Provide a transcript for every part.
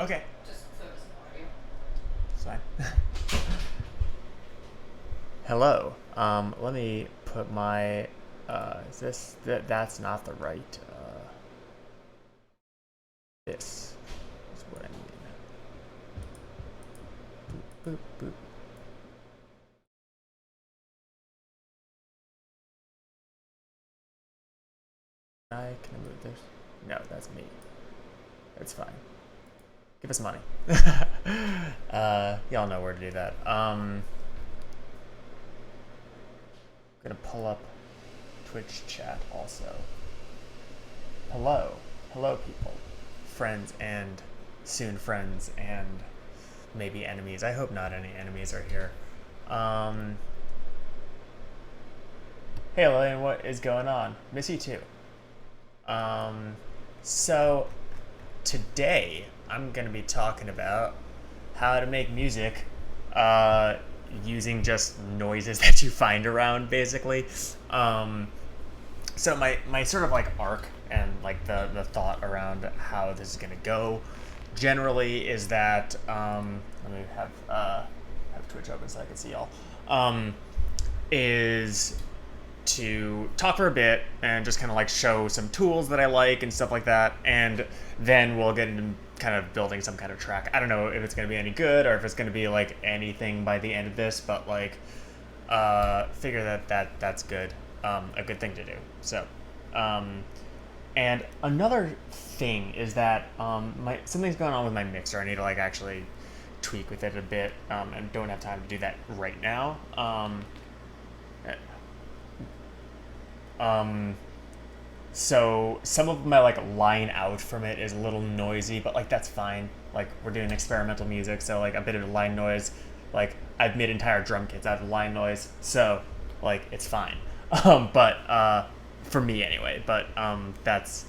Okay. Just focus on audio. It's fine. Hello. Let me put my. Is this that's not the right. This is what I need. Boop boop boop. Can I move this? No, that's me. That's fine. Give us money. Y'all know where to do that. Gonna pull up Twitch chat also. Hello. Hello, people. Friends and soon friends and maybe enemies. I hope not any enemies are here. Hey, Lillian, what is going on? Miss you too. So today I'm going to be talking about how to make music using just noises that you find around, basically. So my sort of like arc and like the thought around how this is going to go generally is that let me have Twitch open so I can see y'all. Is to talk for a bit and just kind of like show some tools that I like and stuff like that, and then we'll get into kind of building some kind of track. I don't know if it's going to be any good or if it's going to be like anything by the end of this, but like figure that's good, a good thing to do. So and another thing is that something's going on with my mixer. I need to like actually tweak with it a bit, and don't have time to do that right now. So some of my like line out from it is a little noisy, but like that's fine. Like we're doing experimental music, so like a bit of line noise. Like I've made entire drum kits out of line noise, so like it's fine. But for me anyway. But that's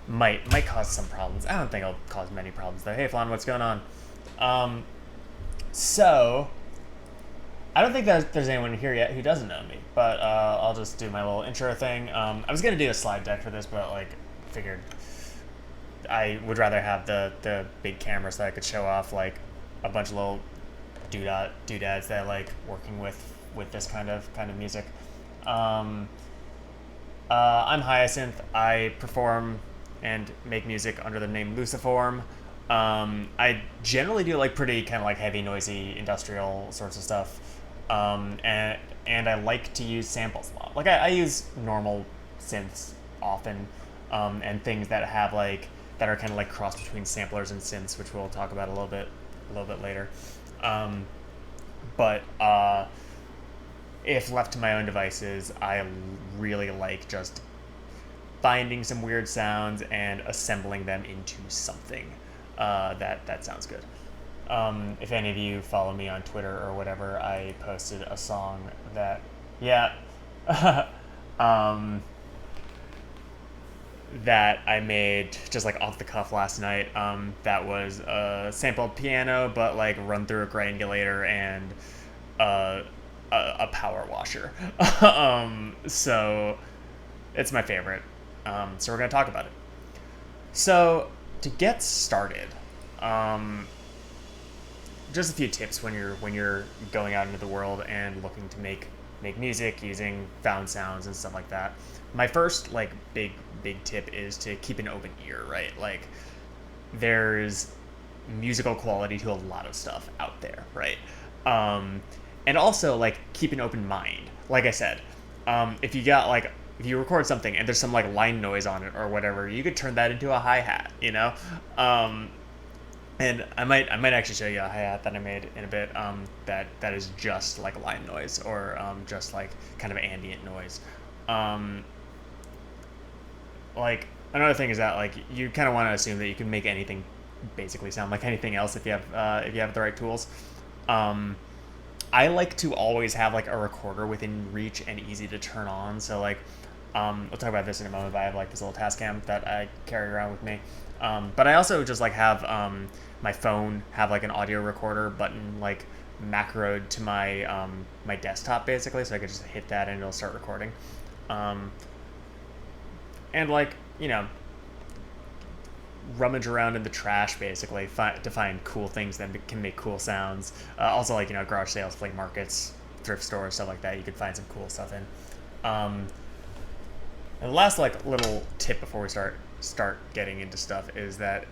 might cause some problems. I don't think it'll cause many problems though. Hey Flan, what's going on? So I don't think that there's anyone here yet who doesn't know me, but I'll just do my little intro thing. I was gonna do a slide deck for this, but like figured I would rather have the big camera so I could show off like a bunch of little doodads that I like working with this kind of music. I'm Hyacinth. I perform and make music under the name Luciform. I generally do like pretty kind of like heavy, noisy, industrial sorts of stuff. And I like to use samples a lot. Like I use normal synths often, and things that have like that are kind of like cross between samplers and synths, which we'll talk about a little bit later. But if left to my own devices, I really like just finding some weird sounds and assembling them into something that sounds good. If any of you follow me on Twitter or whatever, I posted a song that, that I made just like off the cuff last night. That was a sampled piano, but like run through a Granulator and a power washer. So it's my favorite. So we're gonna talk about it. So to get started, just a few tips when you're going out into the world and looking to make music using found sounds and stuff like that. My first like big tip is to keep an open ear, right? Like there's musical quality to a lot of stuff out there, right? And also like keep an open mind. Like I said, if you record something and there's some like line noise on it or whatever, you could turn that into a hi-hat, you know? And I might actually show you a hi-hat that I made in a bit, that is just like line noise or just like kind of ambient noise. Like another thing is that like you kind of want to assume that you can make anything basically sound like anything else if you have the right tools. I like to always have like a recorder within reach and easy to turn on. So like we'll talk about this in a moment, but I have like this little Tascam that I carry around with me. But I also just like have my phone have like an audio recorder button like macroed to my my desktop basically, so I could just hit that and it'll start recording. And like, you know, rummage around in the trash basically to find cool things that can make cool sounds. Also, like, garage sales, flea markets, thrift stores, stuff like that. You can find some cool stuff in. And the last like little tip before we start getting into stuff is that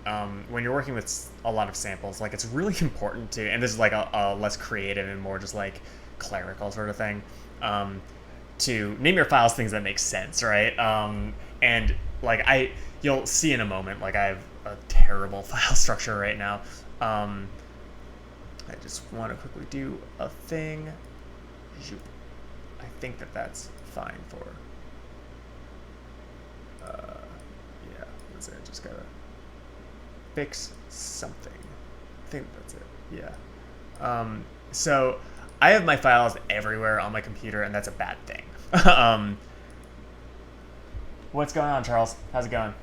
when you're working with a lot of samples, like, it's really important to, and this is like a less creative and more just like clerical sort of thing, to name your files things that make sense, right? And like you'll see in a moment, like, I have a terrible file structure right now. I just want to quickly do a thing. I think that's fine for. Yeah, that's it. Just gotta fix something. I think that's it. Yeah. So I have my files everywhere on my computer, and that's a bad thing. What's going on, Charles? How's it going?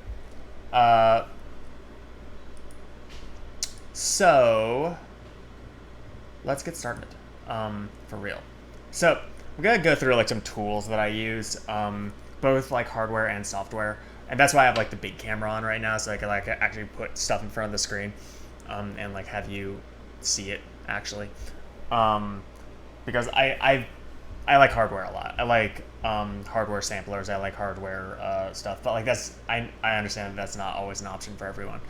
So let's get started, for real. So we're gonna go through like some tools that I use, both like hardware and software, and that's why I have like the big camera on right now, so I can like actually put stuff in front of the screen, and like have you see it actually, because I like hardware a lot. I like hardware samplers. I like hardware stuff, but like I understand that's not always an option for everyone,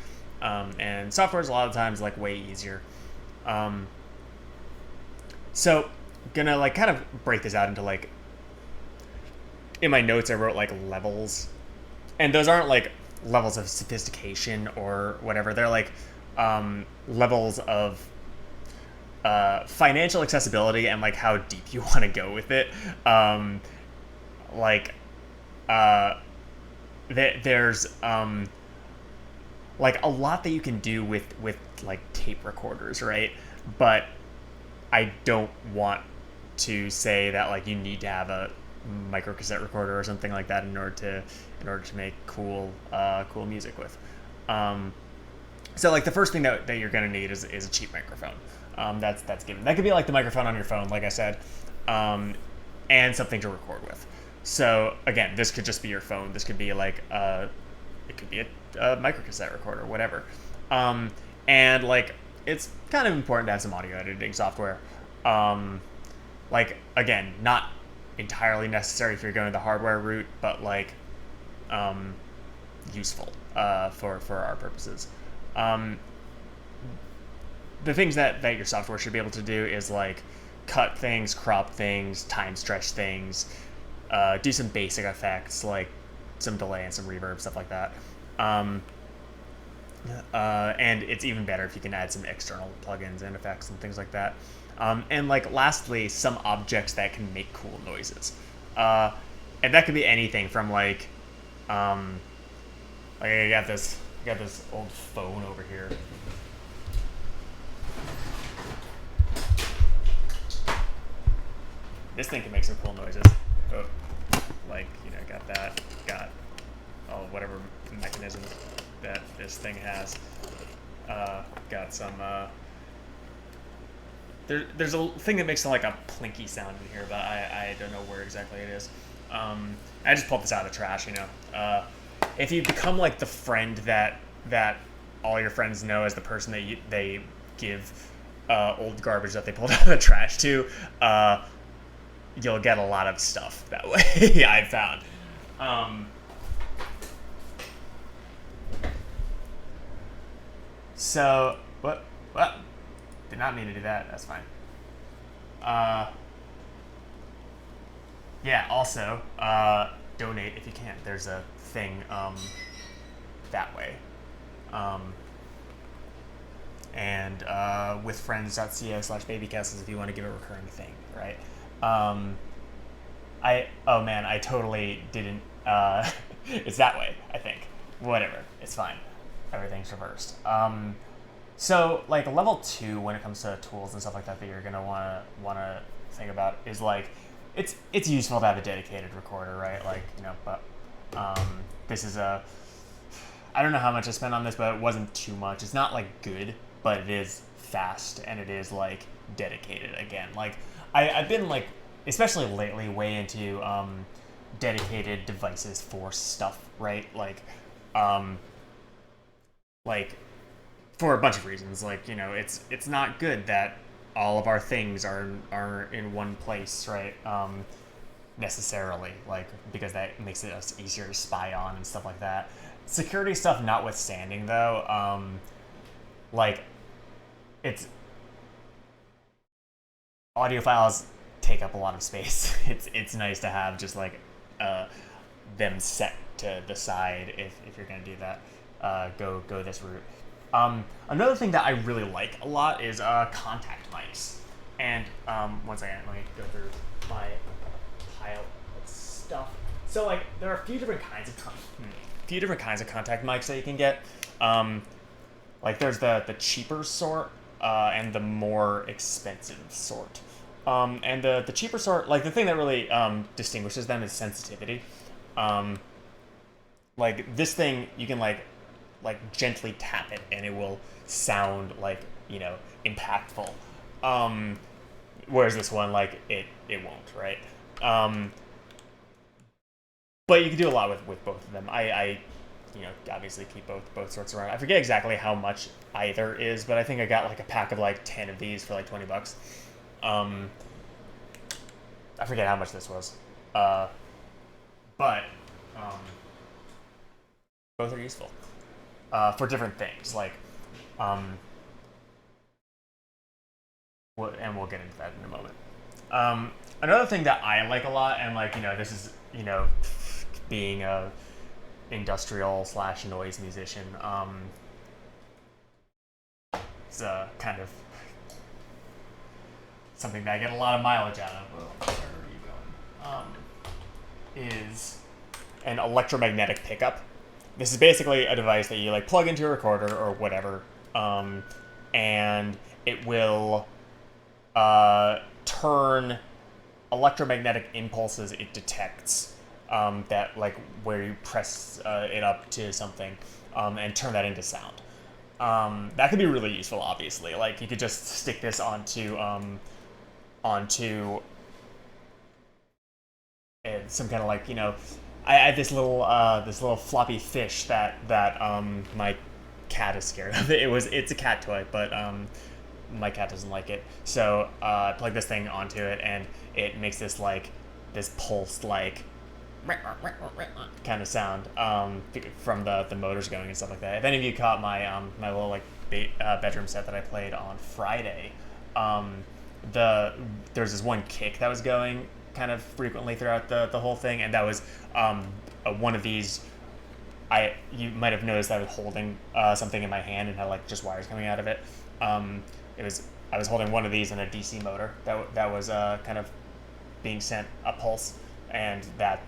and software is a lot of times like way easier. So gonna like kind of break this out into like, in my notes I wrote like levels, and those aren't like levels of sophistication or whatever. They're like levels of financial accessibility and like how deep you want to go with it. There's like a lot that you can do with like tape recorders, right? But I don't want to say that like you need to have a micro cassette recorder or something like that in order to make cool music with. So like the first thing that you're gonna need is a cheap microphone. That's given. That could be like the microphone on your phone, like I said, and something to record with. So again, this could just be your phone. This could be like it could be a micro cassette recorder, whatever. And like it's kind of important to have some audio editing software. Like again, not entirely necessary if you're going the hardware route, but like useful for our purposes. The things that your software should be able to do is like cut things, crop things, time stretch things, do some basic effects like some delay and some reverb, stuff like that. And it's even better if you can add some external plugins and effects and things like that. And like lastly, some objects that can make cool noises. And that could be anything from like I got this old phone over here. This thing can make some cool noises. Oh, like, got whatever mechanisms that this thing has. Got some, there's a thing that makes like a plinky sound in here, but I don't know where exactly it is. I just pulled this out of the trash, If you become like the friend that all your friends know as the person that they give old garbage that they pulled out of the trash to, you'll get a lot of stuff that way. I've found. So what? Did not mean to do that. That's fine. Yeah. Also, donate if you can. There's a thing that way. And withfriends.co/babycastles if you want to give a recurring thing, right? I totally didn't. It's that way, I think. Whatever, it's fine. Everything's reversed. So like level 2 when it comes to tools and stuff like that you're gonna wanna think about is like it's useful to have a dedicated recorder, right? Like but this is I don't know how much I spent on this, but it wasn't too much. It's not like good, but it is fast and it is like dedicated again. Like I've been like, especially lately, way into dedicated devices for stuff, right? Like like for a bunch of reasons. Like, you know, it's not good that all of our things are in one place, right? Necessarily, like, because that makes it us easier to spy on and stuff like that. Security stuff notwithstanding, though, like, it's audio files take up a lot of space. It's nice to have just like them set to the side if you're gonna do that. Go this route. Another thing that I really like a lot is contact mics. And one second, let me go through my pile of stuff. So like there are a few different kinds of contact mics that you can get. Like there's the cheaper sort and the more expensive sort. And the cheaper sort, like the thing that really distinguishes them is sensitivity. Like this thing, you can like gently tap it and it will sound like, you know, impactful. Whereas this one, like it won't, right? But you can do a lot with both of them. I you know, obviously keep both sorts around. I forget exactly how much either is, but I think I got like a pack of like 10 of these for like $20. I forget how much this was. But both are useful for different things. Like, and we'll get into that in a moment. Another thing that I like a lot, and like, you know, this is, you know, being a industrial / noise musician, it's kind of something that I get a lot of mileage out of. Where are you going? Is an electromagnetic pickup. This is basically a device that you like plug into a recorder or whatever, and it will turn electromagnetic impulses it detects, that like where you press it up to something, and turn that into sound. That could be really useful, obviously. Like you could just stick this onto some kind of like, you know, I had this little floppy fish that my cat is scared of. It's a cat toy, but my cat doesn't like it. So I plug this thing onto it, and it makes this pulsed like kind of sound from the motors going and stuff like that. If any of you caught my my little like bedroom set that I played on Friday, there's this one kick that was going kind of frequently throughout the whole thing, and that was one of these. You might have noticed I was holding something in my hand and had like just wires coming out of it. I was holding one of these in a DC motor that was kind of being sent a pulse, and that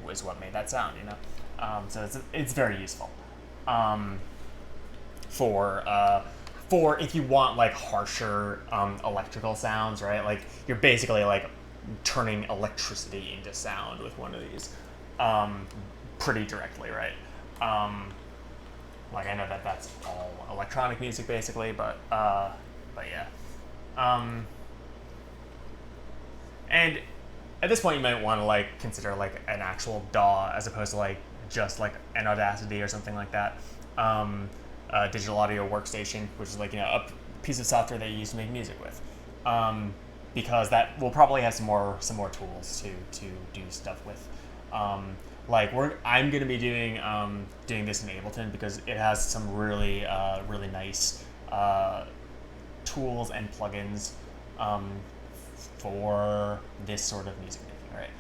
was what made that sound, you know. So it's very useful for if you want like harsher electrical sounds, right? Like you're basically like turning electricity into sound with one of these pretty directly, right? Like I know that's all electronic music basically, but yeah. And at this point you might want to like consider like an actual DAW as opposed to like just like an Audacity or something like that. Digital Audio Workstation, which is like, you know, a piece of software that you use to make music with. Because that will probably have some more tools to do stuff with. Like I'm gonna be doing this in Ableton because it has some really really nice tools and plugins for this sort of music making, right?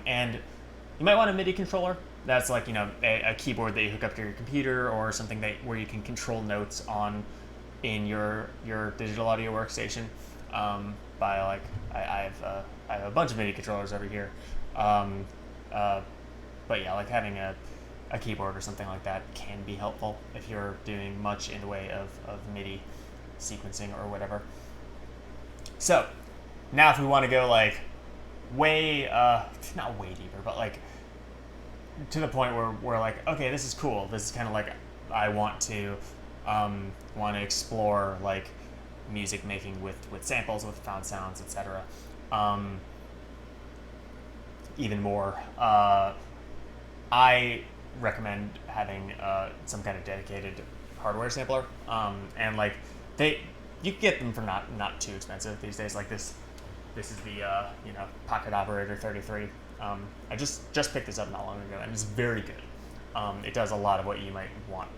And you might want a MIDI controller. That's like, you know, a keyboard that you hook up to your computer or something where you can control notes in your digital audio workstation. By like I have a bunch of MIDI controllers over here. But yeah, like having a keyboard or something like that can be helpful if you're doing much in the way of MIDI sequencing or whatever. So now if we want to go like way, not way deeper, but like to the point where we're like, okay, this is cool. This is kind of like, I want to explore like music making with samples, with found sounds, etc. Even more. I recommend having some kind of dedicated hardware sampler, and like you can get them for not too expensive these days. Like this is the Pocket Operator 33. I just picked this up not long ago, and it's very good. It does a lot of what you might want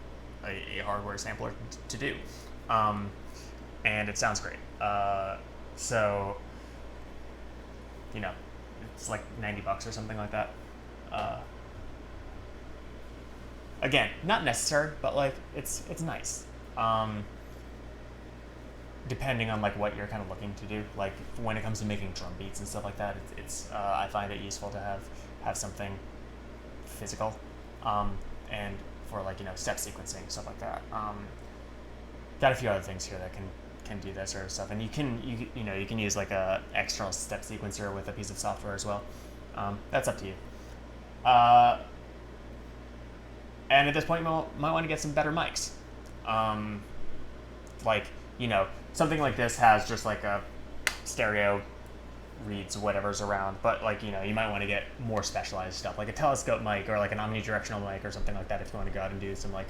a hardware sampler to do, and it sounds great. So it's like $90 or something like that. Again, not necessary, but like it's nice. Depending on like what you're kind of looking to do, like when it comes to making drum beats and stuff like that, it's I find it useful to have something physical, and for like step sequencing, stuff like that. Got a few other things here that can do that sort of stuff, and you can use like a external step sequencer with a piece of software as well. That's up to you. And at this point, you might want to get some better mics. Like something like this has just like a stereo reads whatever's around, but like you might want to get more specialized stuff, like a telescope mic or like an omnidirectional mic or something like that, if you want to go out and do some like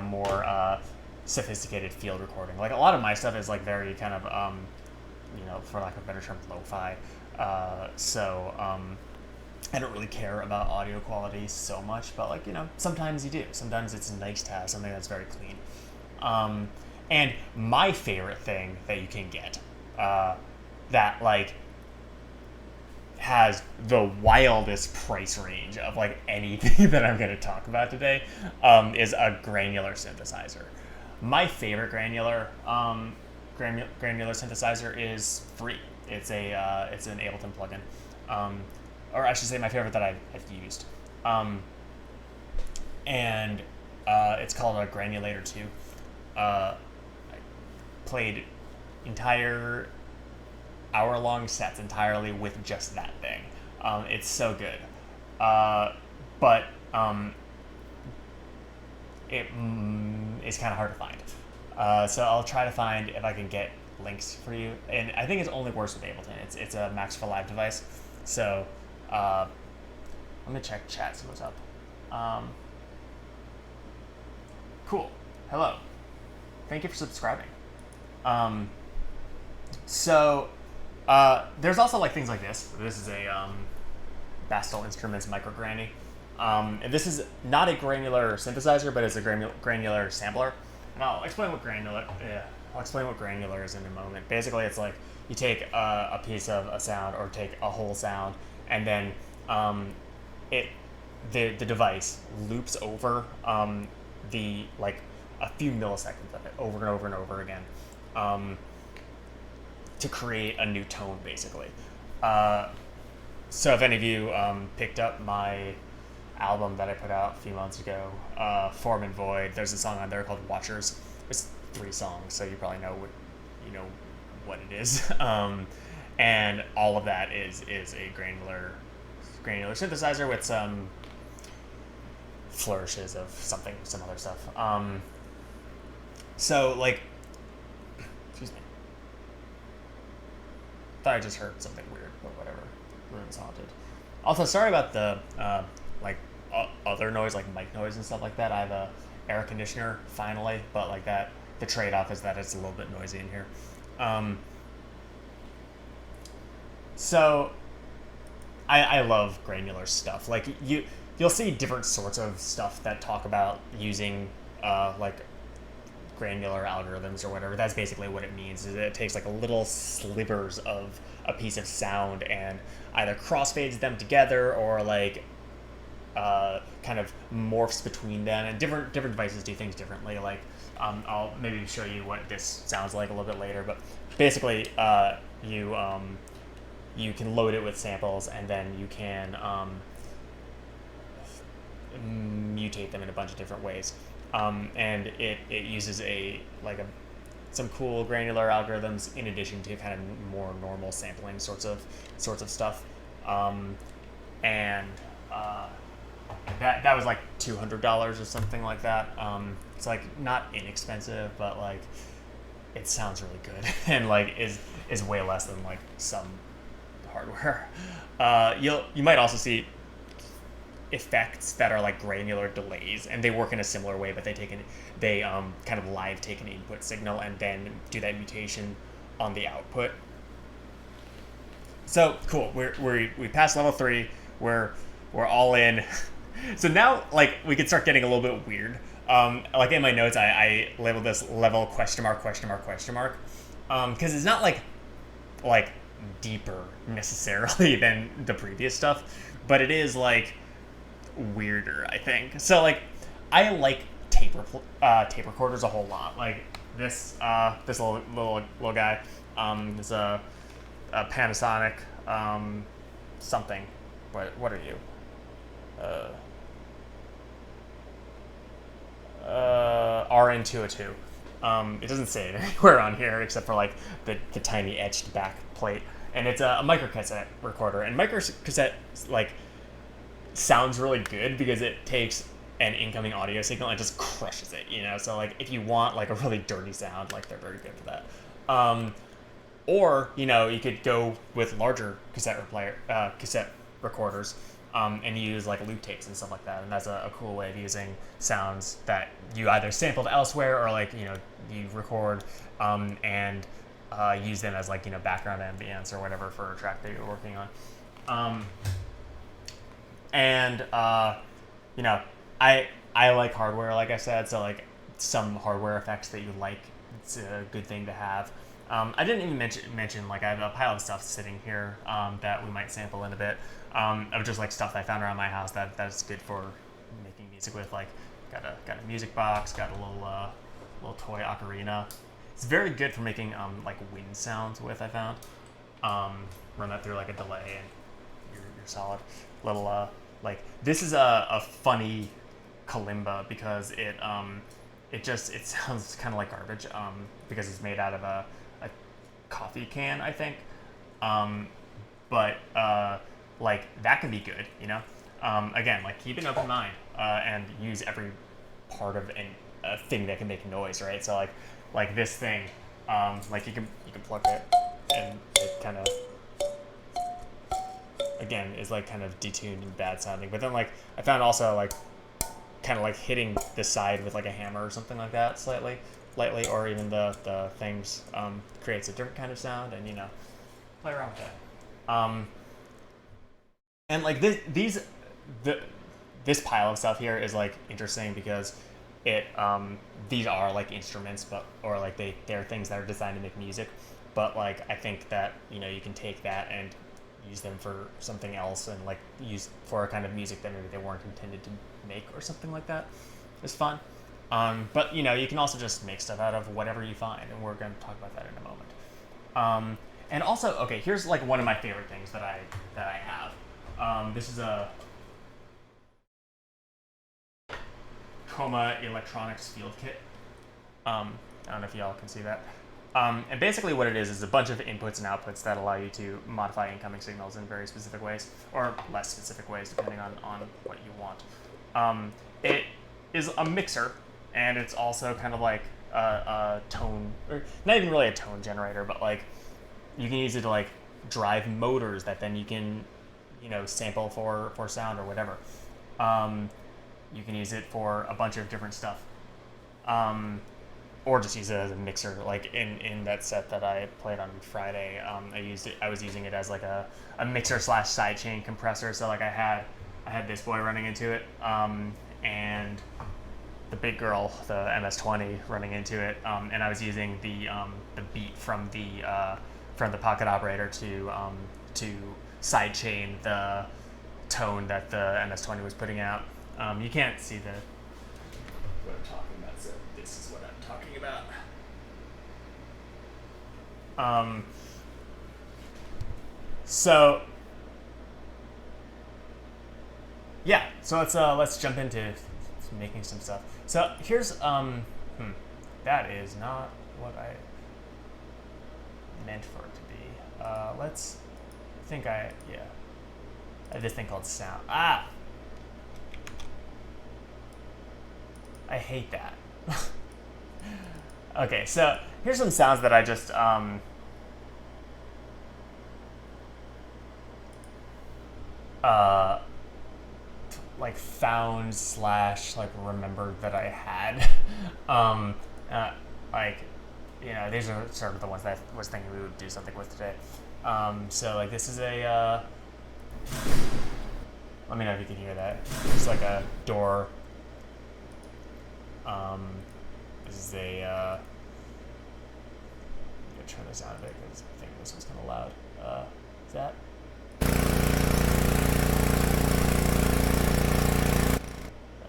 more sophisticated field recording. Like a lot of my stuff is like very kind of for lack of a better term, lo-fi. So I don't really care about audio quality so much, but like sometimes you do. Sometimes it's nice to have something that's very clean. And my favorite thing that you can get that like has the wildest price range of like anything that I'm going to talk about today is a granular synthesizer. My favorite granular synthesizer is free. It's an Ableton plugin, or I should say my favorite that I've used, and it's called a Granulator 2. I played entire hour-long sets entirely with just that thing. It's so good, but it's kind of hard to find. So I'll try to find if I can get links for you. And I think it only works with Ableton. It's a Max for Live device. So I'm gonna check chat, see what's up. Cool. Hello. Thank you for subscribing. There's also like things like this. This is a Bastel Instruments Micro Granny. And this is not a granular synthesizer, but it's a granular sampler. And I'll explain what granular is in a moment. Basically, it's like you take a piece of a sound or take a whole sound, and then the device loops over the like a few milliseconds of it over and over and over again to create a new tone, basically. So if any of you picked up my album that I put out a few months ago, Form and Void, there's a song on there called Watchers. It's 3 songs, so you probably know what it is. And all of that is a granular synthesizer with some flourishes of some other stuff. So like, excuse me. Thought I just heard something weird, but whatever. Room's haunted. Also, sorry about the other noise, like mic noise and stuff like that. I have a air conditioner finally, but like that, the trade-off is that it's a little bit noisy in here. So I love granular stuff. Like you'll see different sorts of stuff that talk about using like granular algorithms or whatever. That's basically what it means. Is it takes like a little slivers of a piece of sound and either crossfades them together or like kind of morphs between them. And different devices do things differently. Like I'll maybe show you what this sounds like a little bit later. But basically, you can load it with samples, and then you can mutate them in a bunch of different ways. And it uses some cool granular algorithms in addition to kind of more normal sampling sorts of stuff. That was like $200 or something like that. It's like not inexpensive, but like it sounds really good and like is way less than like some hardware. You might also see effects that are like granular delays, and they work in a similar way, but they kind of live take an input signal and then do that mutation on the output. So cool. We passed level 3. We're all in. So now like we can start getting a little bit weird. Like in my notes, I labeled this level question mark because it's not like deeper necessarily than the previous stuff, but it is like weirder, I think. So like I like tape recorders a whole lot. Like this little guy is a Panasonic something. What are you? RN202. It doesn't say it anywhere on here except for like the tiny etched back plate, and it's a microcassette recorder. And microcassette like sounds really good because it takes an incoming audio signal and just crushes it, you know. So like if you want like a really dirty sound, like they're very good for that. Or you know, you could go with larger cassette recorders. And use like loop tapes and stuff like that, and that's a cool way of using sounds that you either sampled elsewhere or like, you know, you record and use them as like, you know, background ambience or whatever for a track that you're working on. You know, I like hardware, like I said, so like some hardware effects that you like, it's a good thing to have. I didn't even mention like I have a pile of stuff sitting here that we might sample in a bit. Of just like stuff I found around my house that's good for making music with. Like got a music box, got a little toy ocarina. It's very good for making like wind sounds with, I found. Run that through like a delay and you're solid. Little like this is a funny kalimba because it sounds kind of like garbage because it's made out of a coffee can, I think. But like that can be good, you know. Again, like keep an open mind and use every part of a thing that can make noise, right? So like this thing, like you can plug it and it kind of again is like kind of detuned and bad sounding. But then like I found also like kind of like hitting the side with like a hammer or something like that lightly, or even the things creates a different kind of sound, and you know, play around with that. And like this pile of stuff here is like interesting because it these are like instruments, but or like they're things that are designed to make music, but like I think that, you know, you can take that and use them for something else and like use for a kind of music that maybe they weren't intended to make or something like that. It's fun. But you know, you can also just make stuff out of whatever you find, and we're going to talk about that in a moment. And also, okay, here's like one of my favorite things that I have. This is a Chroma Electronics field kit. I don't know if y'all can see that. And basically what it is a bunch of inputs and outputs that allow you to modify incoming signals in very specific ways, or less specific ways, depending on what you want. It is a mixer, and it's also kind of like a tone, or not even really a tone generator, but like you can use it to like drive motors that then you can, you know, sample for sound or whatever. You can use it for a bunch of different stuff. Or just use it as a mixer. Like in that set that I played on Friday, I was using it as like a mixer / sidechain compressor. So like I had this boy running into it, and the big girl, the MS-20, running into it, and I was using the beat from the pocket operator to sidechain the tone that the MS-20 was putting out. You can't see what I'm talking about, so this is what I'm talking about. So yeah, so let's jump into making some stuff. So here's that is not what I meant for it to be. I have this thing called sound. I hate that. Okay, so here's some sounds that I just like found / like remembered that I had. Like, you know, these are sort of the ones that I was thinking we would do something with today. So like this is a, let me know if you can hear that. It's like a door. This is a, I'm gonna turn this down a bit because I think this was kind of loud. Is that?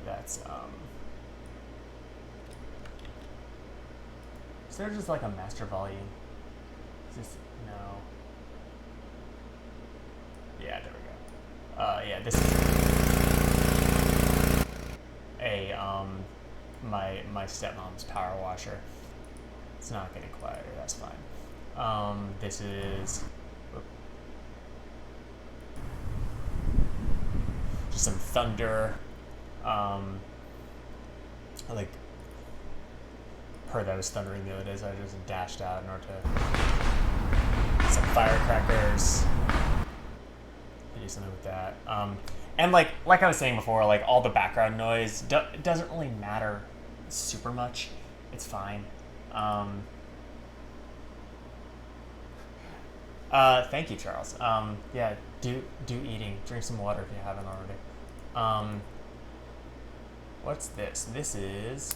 That's, is there just like a master volume? Is this, no. Yeah, there we go. Yeah, this is a, my stepmom's power washer. It's not getting quieter, that's fine. This is just some thunder. Like, heard that I was thundering the other day, so I just dashed out in order to some firecrackers. Do something with that. And like I was saying before, like all the background noise doesn't really matter super much. It's fine. Thank you, Charles. Yeah, do eating. Drink some water if you haven't already. What's this? This is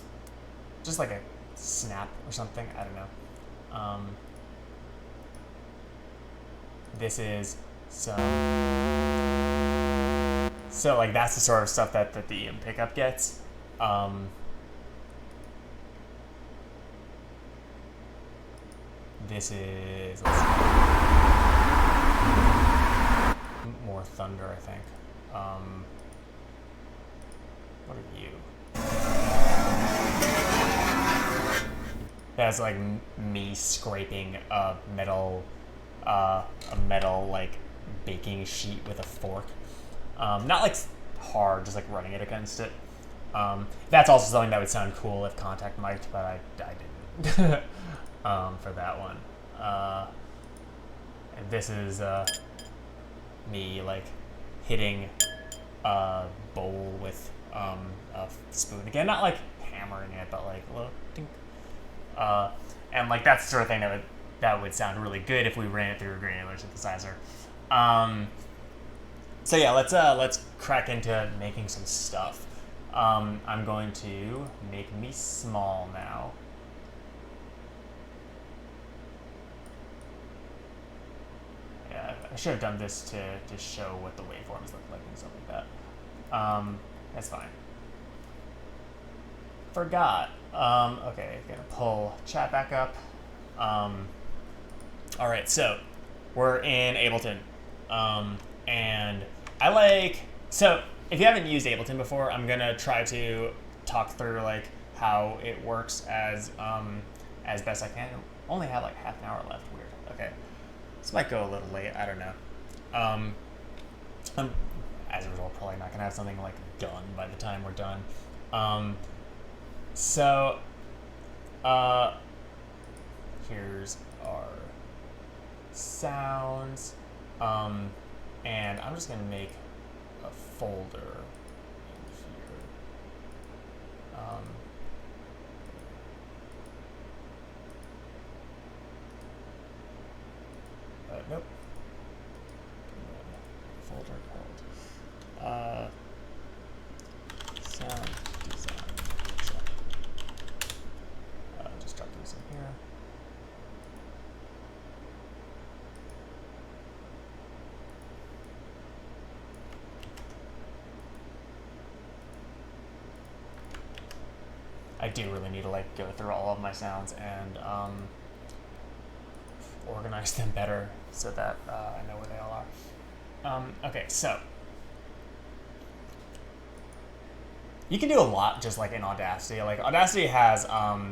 just like a snap or something. I don't know. This is some. So like that's the sort of stuff that the pickup gets. This is, let's see, more thunder, I think. What are you? That's like me scraping a metal like baking sheet with a fork. Not like hard, just like running it against it. That's also something that would sound cool if contact mic'd, but I didn't. For that one. And this is me like hitting a bowl with a spoon. Again, not like hammering it, but like a little dink. And like that's the sort of thing that would sound really good if we ran it through a granular synthesizer. So yeah, let's crack into making some stuff. I'm going to make me small now. Yeah, I should have done this to show what the waveforms look like and stuff like that. That's fine. Forgot. Okay, gonna pull chat back up. All right, so we're in Ableton, and I like, so if you haven't used Ableton before, I'm gonna try to talk through like how it works as best I can. I only have like half an hour left. Weird. Okay, this might go a little late. I don't know. I'm, as a result, probably not gonna have something like done by the time we're done. So here's our sounds, and I'm just gonna make a folder in here. Nope. Folder called sound design workshop. Just drop these in here. I do really need to like go through all of my sounds and organize them better so that I know where they all are. Okay, so you can do a lot just like in Audacity. Like Audacity has let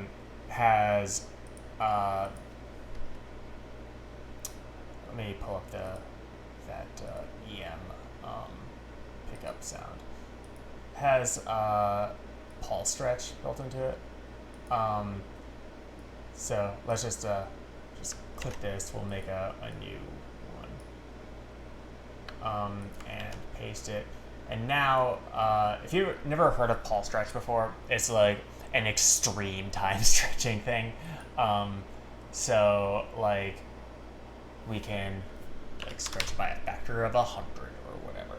me pull up that EM pickup sound. Has pulse stretch built into it. So let's just click this. We'll make a new one and paste it. And now, if you've never heard of pulse stretch before, it's like an extreme time stretching thing. So like we can like stretch by a factor of 100 or whatever.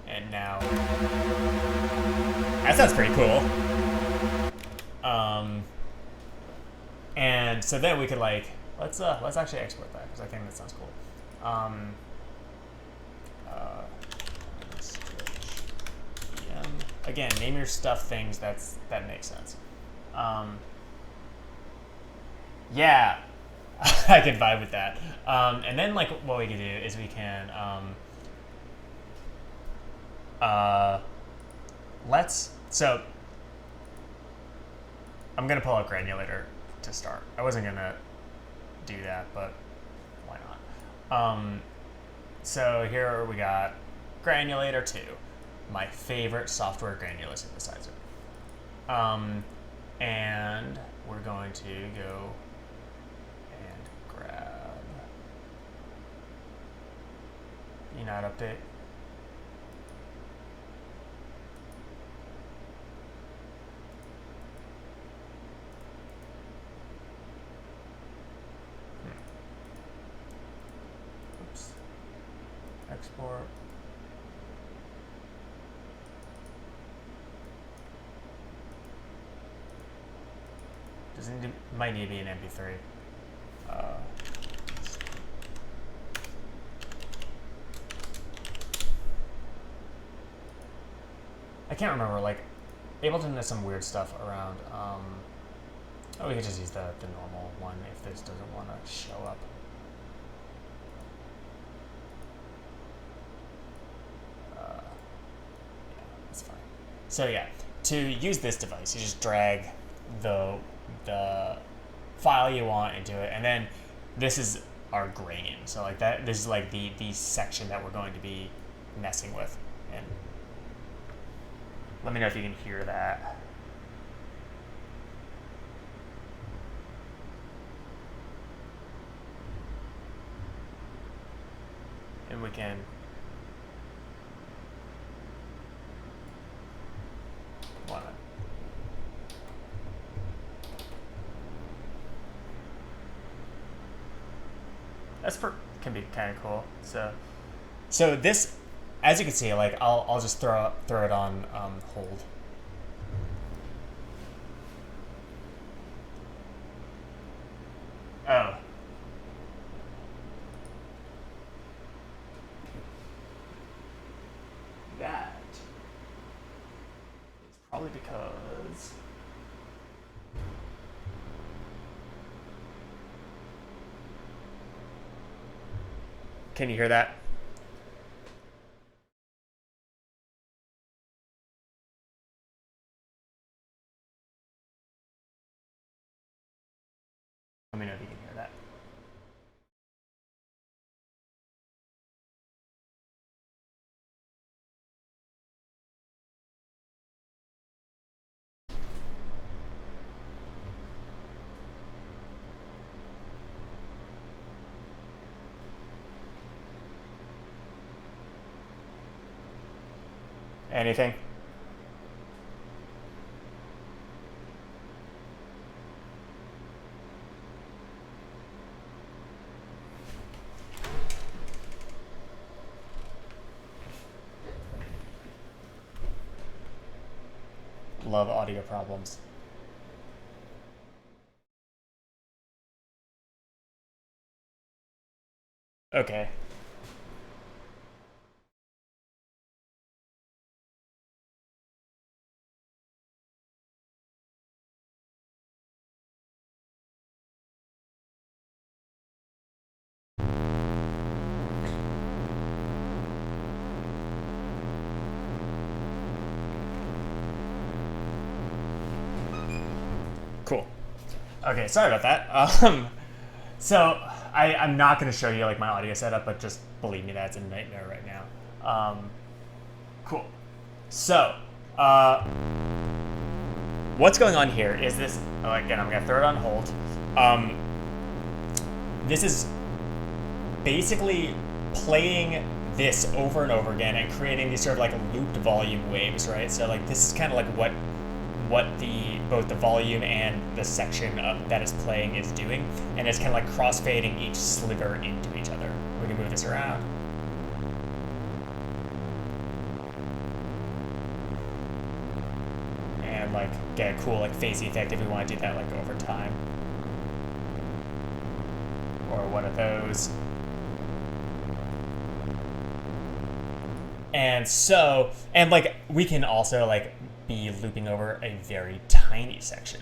And now that sounds pretty cool. And so then we could like let's actually export that because I think that sounds cool. Again, name your stuff things that makes sense. Yeah, I can vibe with that. And then like what we can do is we can so I'm gonna pull out Granulator to start. I wasn't gonna do that, but why not? So here we got Granulator 2, my favorite software granular synthesizer. And we're going to go and grab Unite update. Oops. Export. Might need to be an MP3. I can't remember. Like, Ableton does some weird stuff around. Oh, we could just use the normal one if this doesn't want to show up. Yeah, that's fine. So yeah, to use this device, you just drag the file you want into it, and then this is our grain. So like that, this is like the section that we're going to be messing with. And let me know if you can hear that. And we can can be kind of cool. So this, as you can see, like I'll just throw it on hold. Oh. That is probably because can you hear that? Let me know if you can hear that. Anything? Love audio problems. Okay. Cool. Okay, sorry about that. So I'm not going to show you like my audio setup, but just believe me, that's a nightmare right now. Cool. So what's going on here is this. Again, I'm going to throw it on hold. This is basically playing this over and over again and creating these sort of like looped volume waves, right? So like this is kind of like what both the volume and the section that is playing is doing, and it's kind of like crossfading each sliver into each other. We can move this around. And like get a cool like phasey effect if we want to do that like over time. Or one of those. And so, and like we can also like be looping over a very tiny section.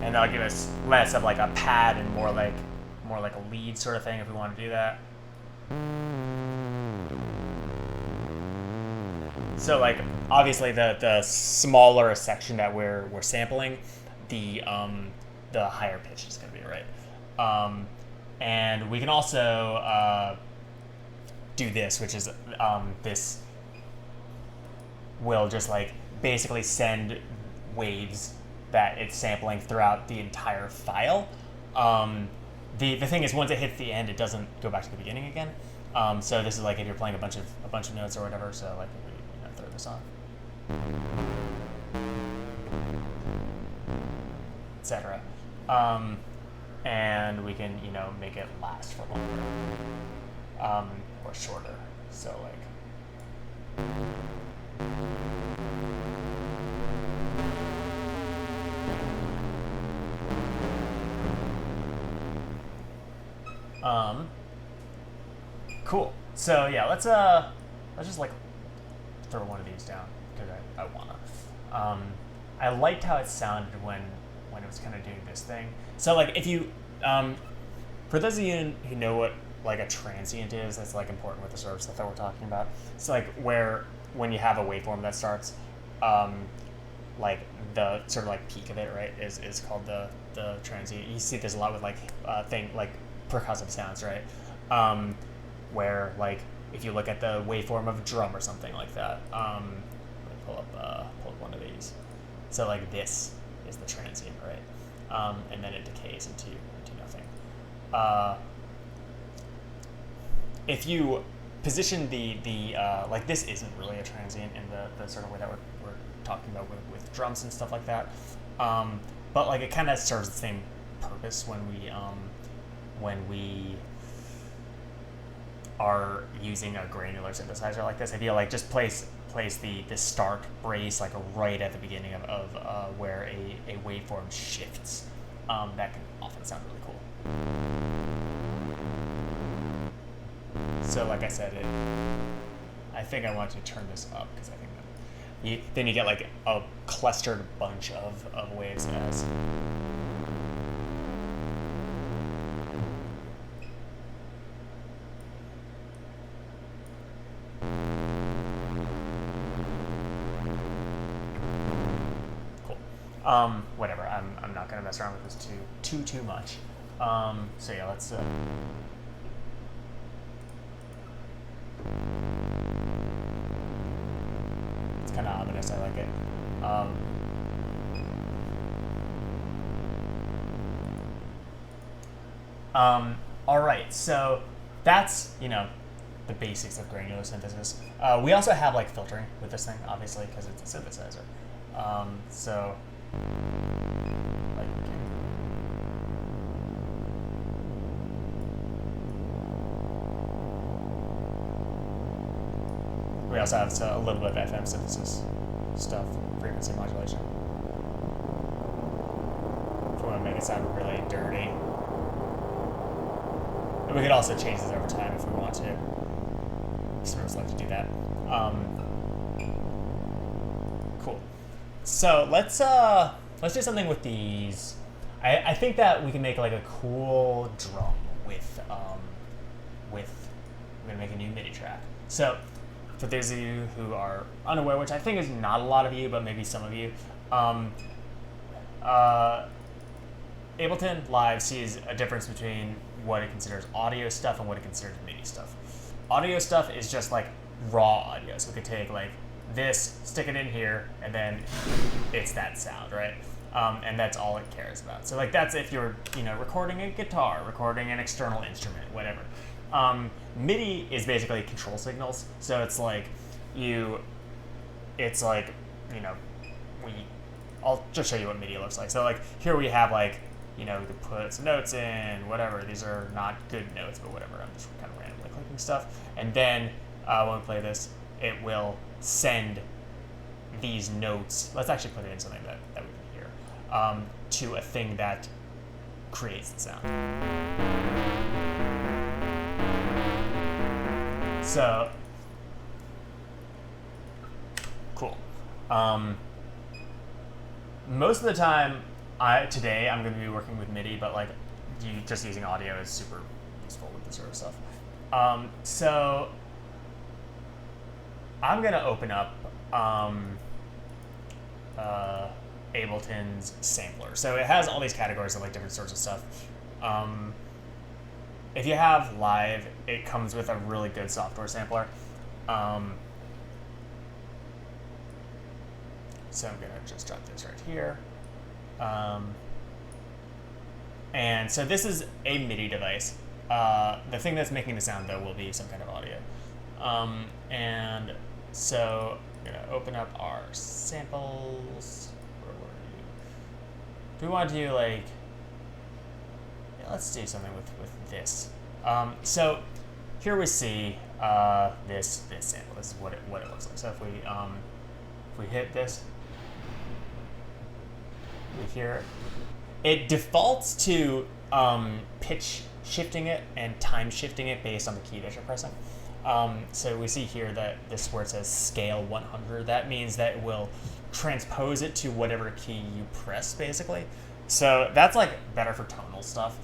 And that'll give us less of like a pad and more like a lead sort of thing if we want to do that. So like obviously the smaller a section that we're sampling, the higher pitch is going to be, right? And we can also do this, which is this will just like basically send waves that it's sampling throughout the entire file. The thing is, once it hits the end, it doesn't go back to the beginning again. So this is like if you're playing a bunch of notes or whatever. So like throw this on, etc. And we can make it last for longer or shorter. So like. Cool. So yeah, let's just like throw one of these down because I wanna. I liked how it sounded when it was kind of doing this thing. So like if you, for those of you who know what like a transient is, that's like important with the sort of stuff that we're talking about. So like when you have a waveform that starts, like the sort of like peak of it, right, is called the transient. You see this a lot with like like percussive sounds, right? Where like if you look at the waveform of a drum or something like that, let me pull up one of these. So like this is the transient, right? And then it decays into nothing. If you position the like this isn't really a transient in the sort of way that we're talking about with drums and stuff like that, but like it kind of serves the same purpose when we are using a granular synthesizer like this. If you like just place the start brace like right at the beginning of where a waveform shifts, that can often sound really cool. So like I said, I think I want to turn this up because I think that then you get like a clustered bunch of waves as. Whatever. I'm not gonna mess around with this too much. So yeah, let's. It's kind of ominous. I like it. All right. So that's the basics of granular synthesis. We also have like filtering with this thing, obviously, because it's a synthesizer. So. We also have a little bit of FM synthesis stuff, frequency modulation. If we want to make it sound really dirty. And we could also change this over time if we want to. Some of us like to do that. Cool. So let's do something with these. I think that we can make like a cool drum with we're gonna make a new MIDI track. So for those of you who are unaware, which I think is not a lot of you, but maybe some of you, Ableton Live sees a difference between what it considers audio stuff and what it considers MIDI stuff. Audio stuff is just like raw audio, so we could take like this, stick it in here, and then it's that sound, right? And that's all it cares about. So like that's if you're recording a guitar, recording an external instrument, whatever. MIDI is basically control signals. So it's like I'll just show you what MIDI looks like. So like here we have like, we could put some notes in, whatever. These are not good notes, but whatever. I'm just kind of randomly clicking stuff. And then when we play this, it will send these notes. Let's actually put it in something that we can hear, to a thing that creates the sound. So, cool. Most of the time, today I'm going to be working with MIDI, but like just using audio is super useful with this sort of stuff. So I'm going to open up Ableton's sampler. So it has all these categories of like different sorts of stuff. If you have Live, it comes with a really good software sampler. So I'm gonna just drop this right here. And so this is a MIDI device. The thing that's making the sound though will be some kind of audio. And so I'm gonna open up our samples. Where were you? Do we want to do like, let's do something with this. So here we see this sample. This is what it looks like. So if we hit this, we hear it defaults to pitch shifting it and time shifting it based on the key that you're pressing. So we see here that this where it says scale 100, that means that it will transpose it to whatever key you press, basically. So that's like better for tonal stuff.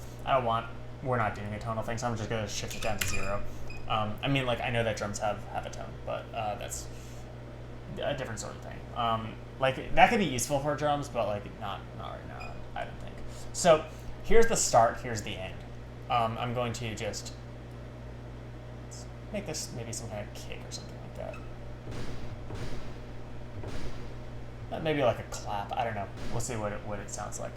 We're not doing a tonal thing, so I'm just gonna shift it down to 0. I mean, like, I know that drums have a tone, but that's a different sort of thing. Like, that could be useful for drums, but like not right now, I don't think. So here's the start, here's the end. I'm going to just make this maybe some kind of kick or something like that. Maybe like a clap, I don't know. We'll see what it sounds like.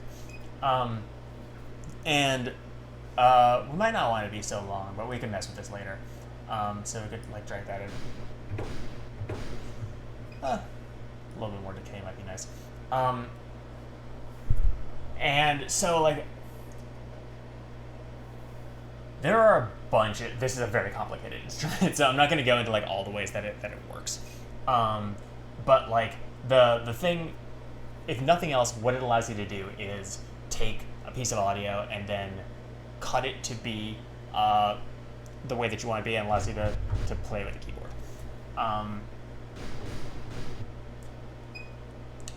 And we might not want it to be so long, but we can mess with this later. So we could like drag that in. A little bit more decay might be nice. And so like, there are a bunch of, this is a very complicated instrument, so I'm not gonna go into like all the ways that it works. But like the thing, if nothing else, what it allows you to do is take a piece of audio and then cut it to be the way that you want to be, and allows you to play with the keyboard.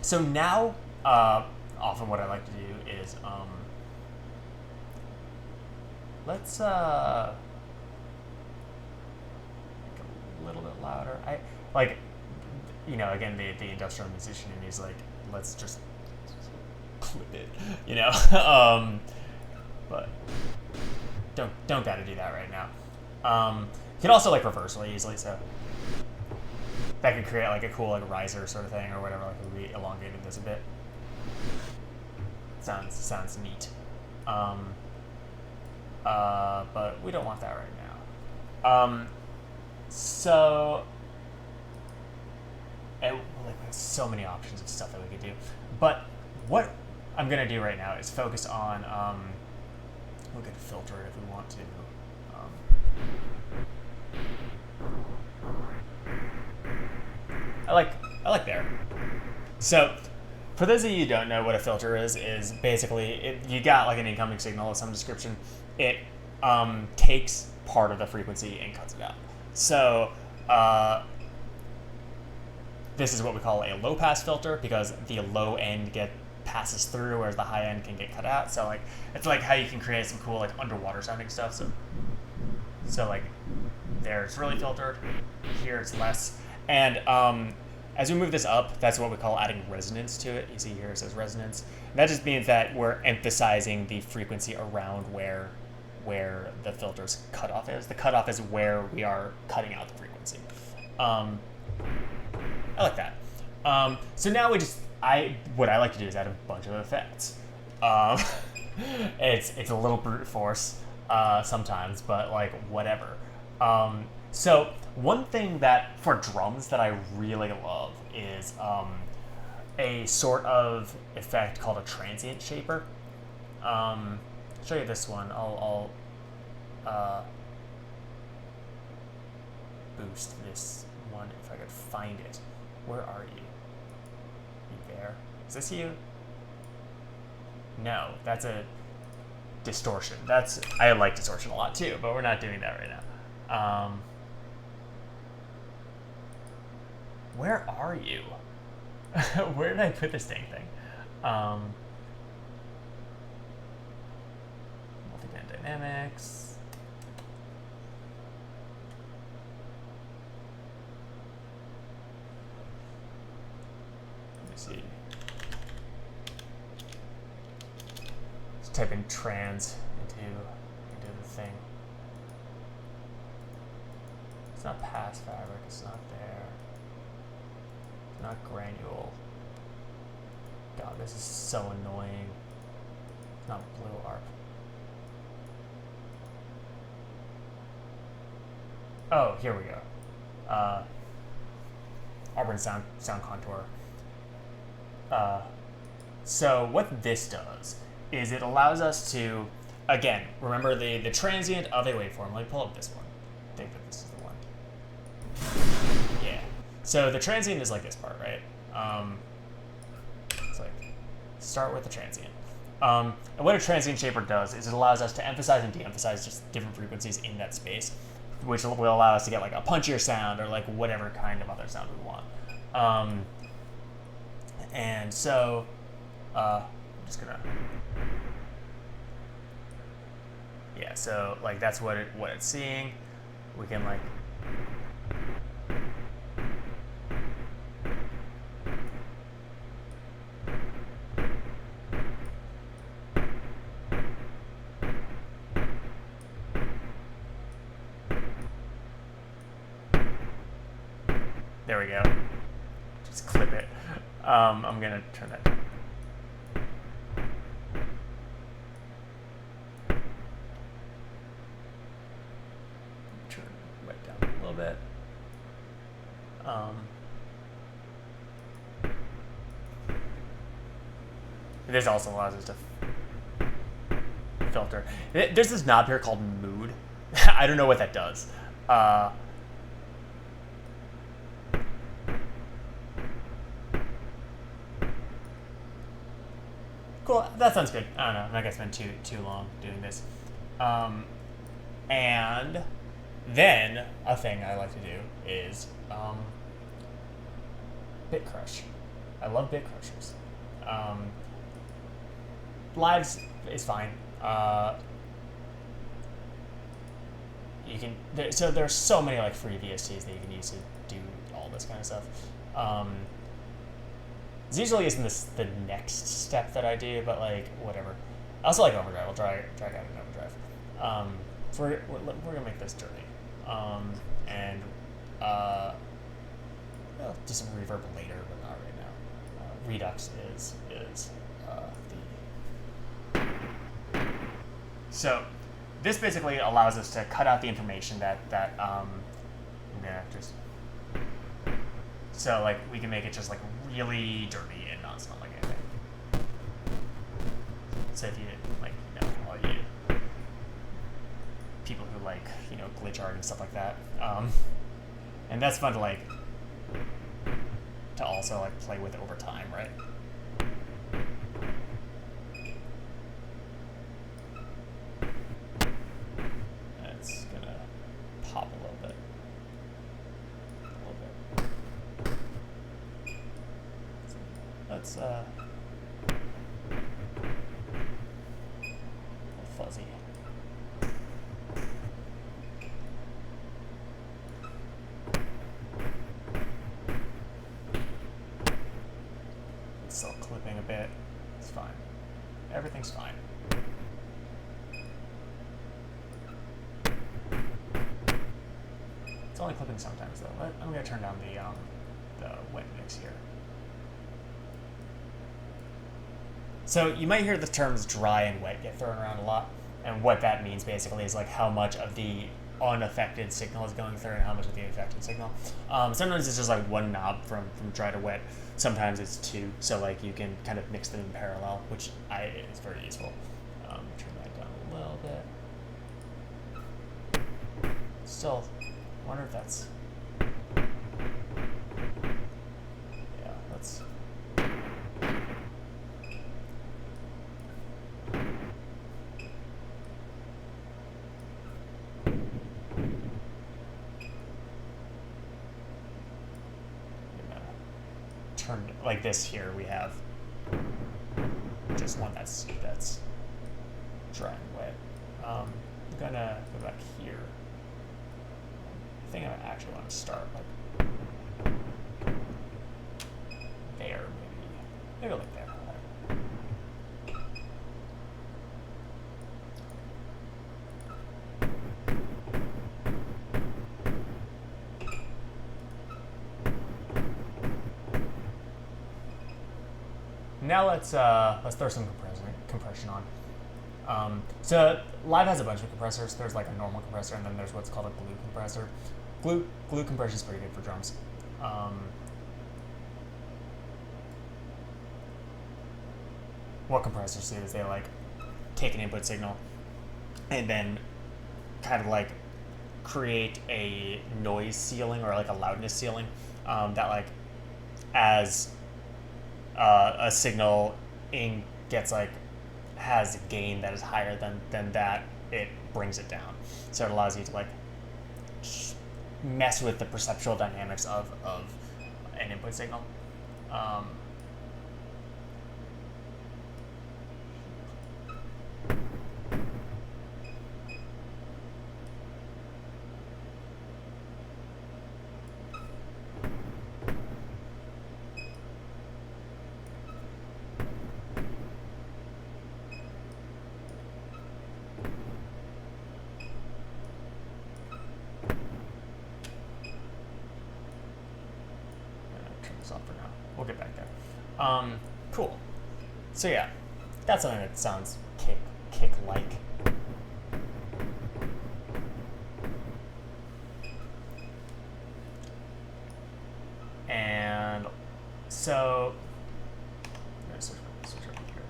So now, often what I like to do is, let's make it a little bit louder. Again, the industrial musician in me is like, let's just clip it, but don't gotta do that right now. You can also like reverse really easily, so that could create like a cool like riser sort of thing or whatever. Like if we elongated this a bit, sounds neat. But we don't want that right now. So so many options of stuff that we could do, but what I'm gonna do right now is focus on we could filter it if we want to. I like there. So for those of you who don't know what a filter is basically you got like an incoming signal of some description. It takes part of the frequency and cuts it out. So this is what we call a low pass filter, because the low end passes through, whereas the high end can get cut out. So like it's like how you can create some cool like underwater sounding stuff. So like there it's really filtered, here it's less. And as we move this up, that's what we call adding resonance to it. You see here it says resonance. And that just means that we're emphasizing the frequency around where the filter's cutoff is. The cutoff is where we are cutting out the frequency. I like that. So now what I like to do is add a bunch of effects. It's a little brute force. sometimes, but like whatever. So one thing that for drums that I really love is a sort of effect called a Transient Shaper. Show you this one. I'll boost this one if I could find it. Where are you? You there? Is this you? No, that's a distortion. I like distortion a lot too, but we're not doing that right now. Where are you? Where did I put this dang thing? Multiplan Dynamics. Let me see. Let's type in trans into the thing. It's not pass fabric, it's not there. It's not granule. God, this is so annoying. It's not blue arp. Oh, here we go. Auburn sound contour. So what this does is it allows us to, again, remember the transient of a waveform. Let me pull up this one. I think that this is the one. Yeah. So the transient is like this part, right? It's like, start with the transient. And what a transient shaper does is it allows us to emphasize and de-emphasize just different frequencies in that space, which will allow us to get like a punchier sound or like whatever kind of other sound we want. And so, I'm just gonna, yeah, so like that's what it's seeing. We can like, there we go. Just clip it. I'm gonna turn that down. Turn it right down a little bit. This also allows us to filter. There's this knob here called Mood. I don't know what that does. Cool, that sounds good. I don't know, I'm not gonna spend too long doing this. And then a thing I like to do is bit crush. I love bit crushers. Lives is fine. You can so there's so many like free VSTs that you can use to do all this kind of stuff. This usually isn't the next step that I do, but like whatever. I also like overdrive. I'll try out an overdrive. So we're gonna make this dirty, and I'll do some reverb later, but not right now. Redux is the so this basically allows us to cut out the information that just so like we can make it just like really dirty and not smell like anything. So if you like, all you people who like, glitch art and stuff like that, and that's fun to like to also like play with over time, right? It's gonna pop a little bit. Let's fuzzy. It's still clipping a bit. It's fine. Everything's fine. It's only clipping sometimes though. I'm gonna turn down the wet mix here. So you might hear the terms dry and wet get thrown around a lot, And what that means basically is like how much of the unaffected signal is going through and how much of the affected signal. Sometimes it's just like one knob from dry to wet. Sometimes it's two, so like you can kind of mix them in parallel, which is very useful. Turn that down a little bit. Still, wonder if that's. Yeah, that's. Like this here, we have just one that's dry and wet. I'm gonna go back here. I think I actually want to start like there, maybe like there. Now let's throw some compression on. So Live has a bunch of compressors. There's like a normal compressor, and then there's what's called a glue compressor. Glue compression is pretty good for drums. What compressors do is they like take an input signal and then kind of like create a noise ceiling or like a loudness ceiling that like as a signal in gets like has a gain that is higher than that, it brings it down. So it allows you to like mess with the perceptual dynamics of an input signal. We'll get back there. Cool. So yeah, that's something that sounds kick-like. And so, I'm gonna switch over here.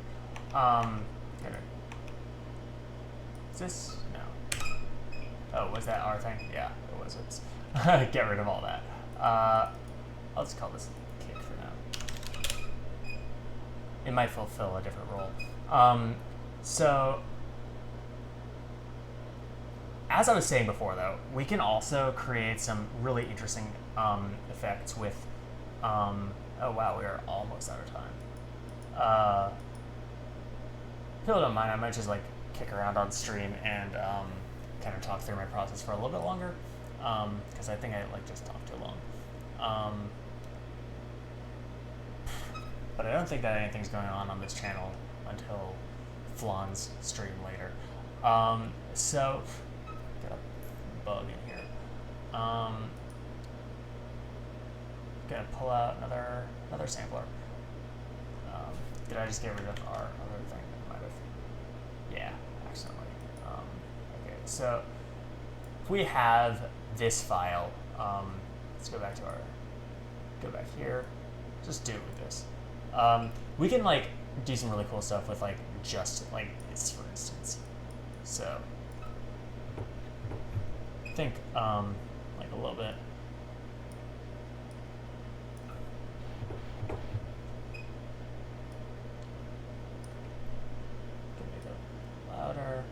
Is this? No. Oh, was that our thing? Yeah, it was. Oops. Get rid of all that. I'll just call this kick for now. It might fulfill a different role. So, as I was saying before, though, we can also create some really interesting effects with. Oh wow, we are almost out of time. If you don't mind, I might just like kick around on stream and kind of talk through my process for a little bit longer, because I think I like just talked too long. But I don't think that anything's going on this channel until Flan's stream later. So, got a bug in here. Gonna pull out another sampler. Did I just get rid of our other thing? I might have. Yeah, accidentally. Okay, so if we have this file, let's go back here. Just do it with this. We can like do some really cool stuff with like just like this, for instance. So I think like a little bit. Can make it louder.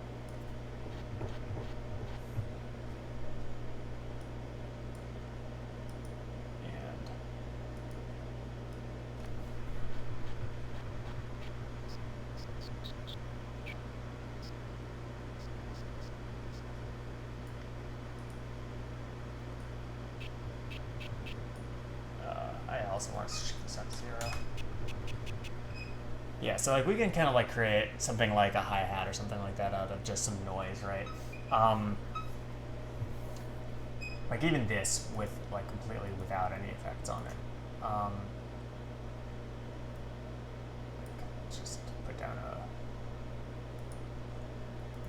I also want to shift this up to 0. Yeah, so like we can kind of like create something like a hi-hat or something like that out of just some noise, right? Like even this with like completely without any effects on it. Let's just put down a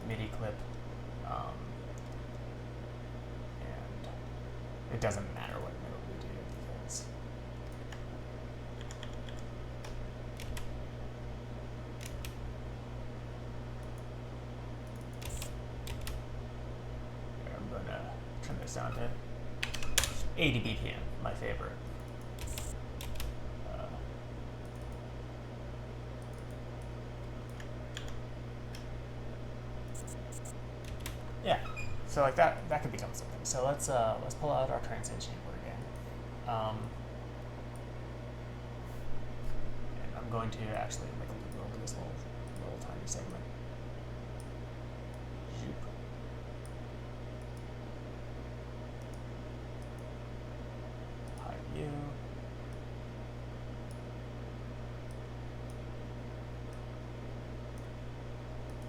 MIDI clip, and it doesn't matter what note we do because I'm gonna turn this down to 80 BPM, my favorite. Yeah, so like that could become something. So let's pull out our Transient Shaper again, and I'm going to actually make a loop over this little tiny segment. Zoop. Hide you.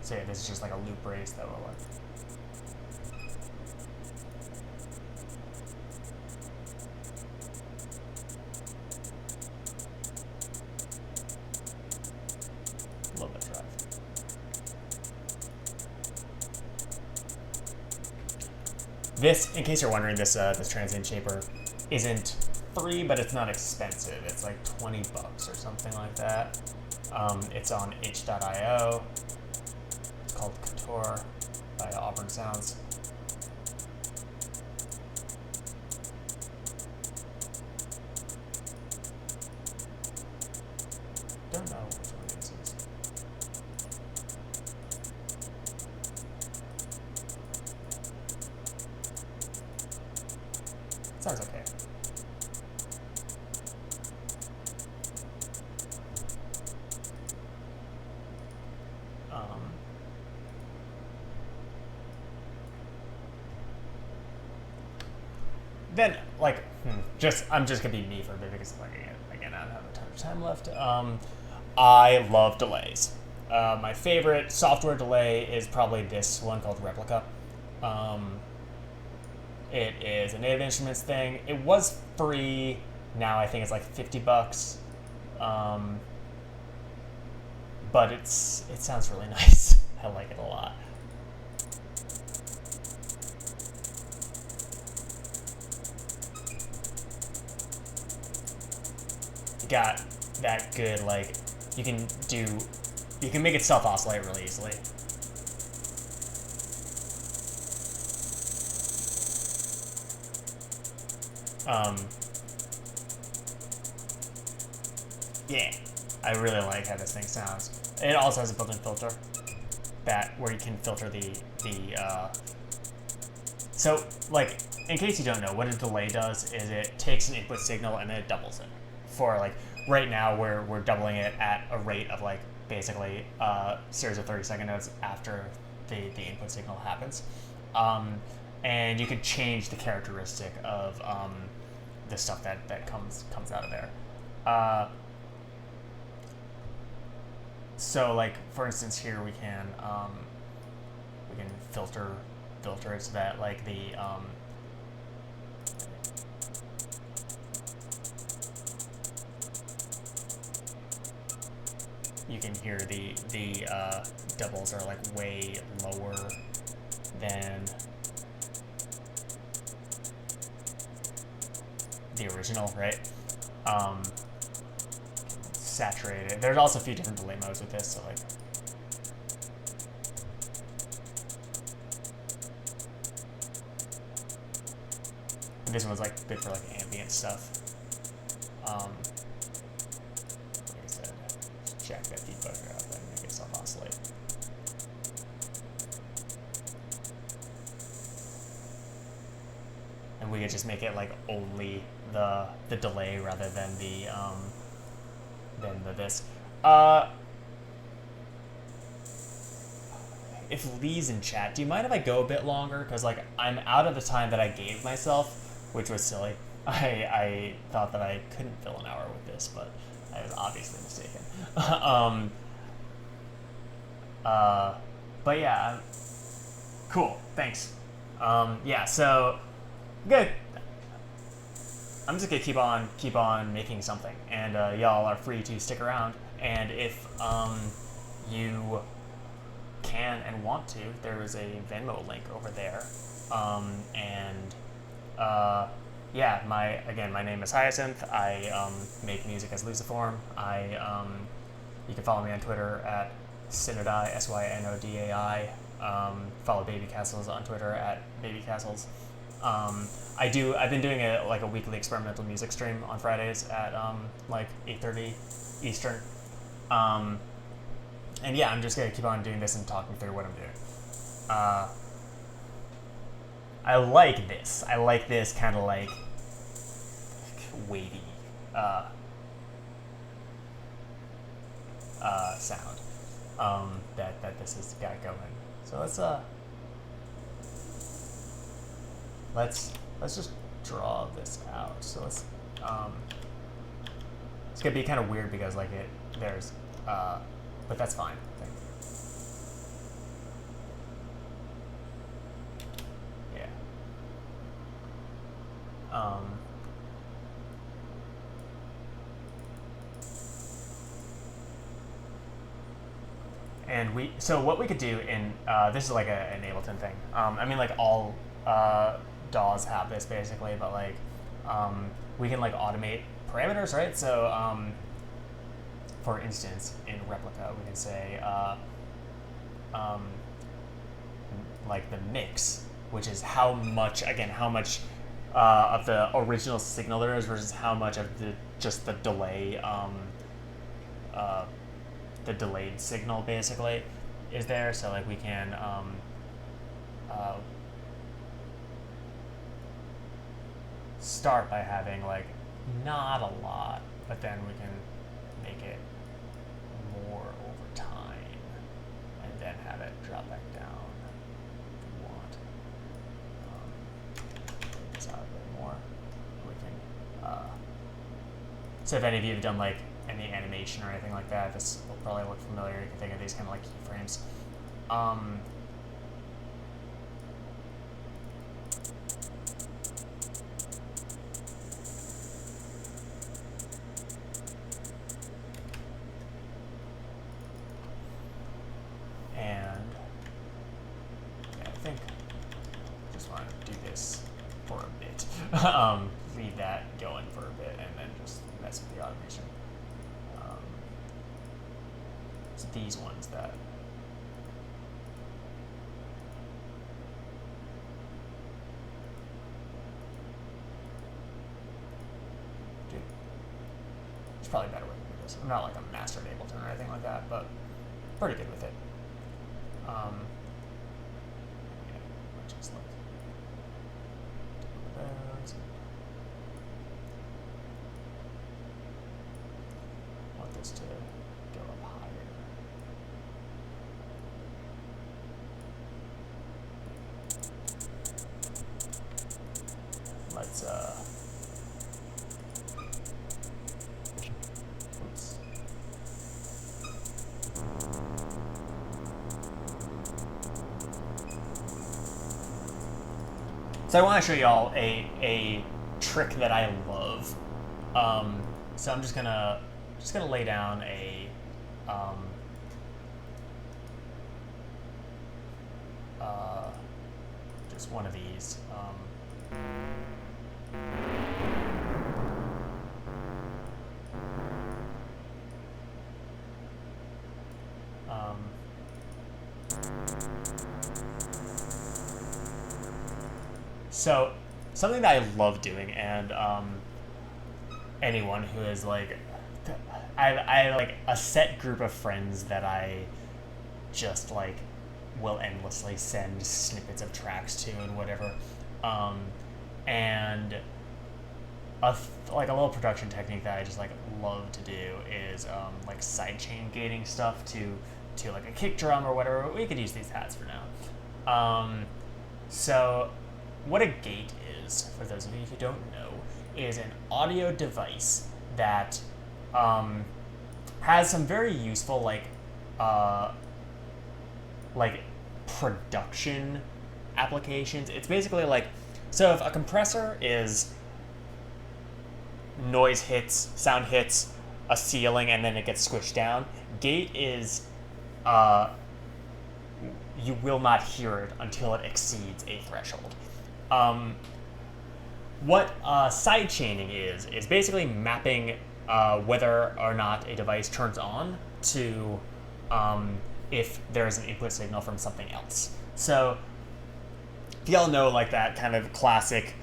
So yeah, this is just like a loop race that will like. A little bit of drive. This, in case you're wondering, this Transient Shaper isn't free, but it's not expensive. It's like $20 or something like that. It's on itch.io. It's called Couture by Auburn Sounds. Don't know which one this is. Sounds okay. Then, like, I'm just gonna be me for a bit because, like, again, I don't have a ton of time left. I love delays. My favorite software delay is probably this one called Replica. It is a Native Instruments thing. It was free. Now I think it's like $50. But it sounds really nice. I like it a lot. Got that good, like, you can make it self-oscillate really easily. Yeah, I really like how this thing sounds. It also has a built-in filter where you can filter so, like, in case you don't know, what a delay does is it takes an input signal and then it doubles it. For, like, right now we're doubling it at a rate of, like, basically a series of 30-second notes after the input signal happens. And you could change the characteristic of the stuff that comes out of there. So, like, for instance, here we can filter it so that, like, you can hear the doubles are like way lower than the original, right? Saturated. There's also a few different delay modes with this, so like. This one's like good for like ambient stuff. Like I said, check that debugger out and make it self-oscillate. And we could just make it like only the delay rather than the this. If Lee's in chat, do you mind if I go a bit longer? Because like I'm out of the time that I gave myself, which was silly. I thought that I couldn't fill an hour with this, but I was obviously mistaken. But yeah, cool. Thanks. Yeah. So good. I'm just gonna keep on making something, and y'all are free to stick around. And if you can and want to, there is a Venmo link over there. Yeah, my name is Hyacinth. I make music as Luciform. You can follow me on Twitter at Synodai, Synodai. Follow Babycastles on Twitter at Babycastles. I've been doing a weekly experimental music stream on Fridays at 8:30 Eastern. And yeah, I'm just gonna keep on doing this and talking through what I'm doing. I like this. I like this kind of like wavy sound that this has got going. So let's just draw this out. So it's gonna be kind of weird because but that's fine. I think. Yeah. And so what we could do in this is like an Ableton thing. I mean, like all DAWs have this basically, but like we can like automate parameters, right? So for instance, in Replica, we can say like the mix, which is how much of the original signal there is versus how much of the delay, the delayed signal basically is there. So like we can start by having like not a lot, but then we can make it more over time and then have it drop back down if we want. Take this out a bit more. We can so if any of you have done like any animation or anything like that, this will probably look familiar. You can think of these kind of like keyframes. And yeah, I think I just want to do this for a bit. Leave that going for a bit and then just mess with the automation. It's these ones that it's probably a better way to do this. I'm not like a master at Ableton or anything like that, but pretty good with it. Yeah, just like those. Want this to go up higher. Let's oops. So I want to show y'all a trick that I love. So I'm just gonna lay down a just one of these. So something that I love doing, and anyone who is like, I like a set group of friends that I just like will endlessly send snippets of tracks to and whatever, and a little production technique that I just like love to do is like sidechain gating stuff to like a kick drum or whatever. We could use these hats for now. So what a gate is, for those of you who don't know, is an audio device that has some very useful like production applications. It's basically like, so if a compressor is sound hits a ceiling and then it gets squished down, gate is you will not hear it until it exceeds a threshold. What sidechaining is basically mapping whether or not a device turns on to if there's an input signal from something else. So if y'all know like that kind of classic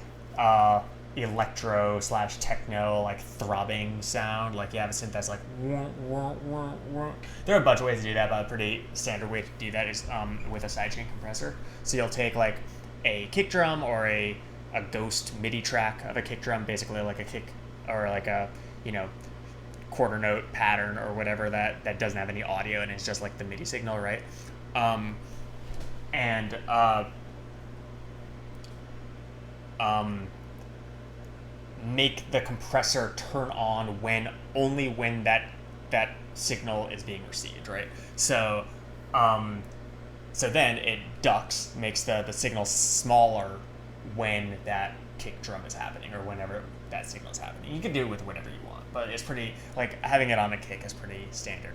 electro / techno like throbbing sound, like you have a synth that's like there are a bunch of ways to do that, but a pretty standard way to do that is with a sidechain compressor. So you'll take like a kick drum or a ghost MIDI track of a kick drum, basically like a kick or like a quarter note pattern or whatever that doesn't have any audio and it's just like the MIDI signal, right? Make the compressor turn on only when that signal is being received, right? So then it ducks, makes the signal smaller when that kick drum is happening or whenever that signal is happening. You can do it with whatever you want, but it's pretty, like having it on a kick is pretty standard.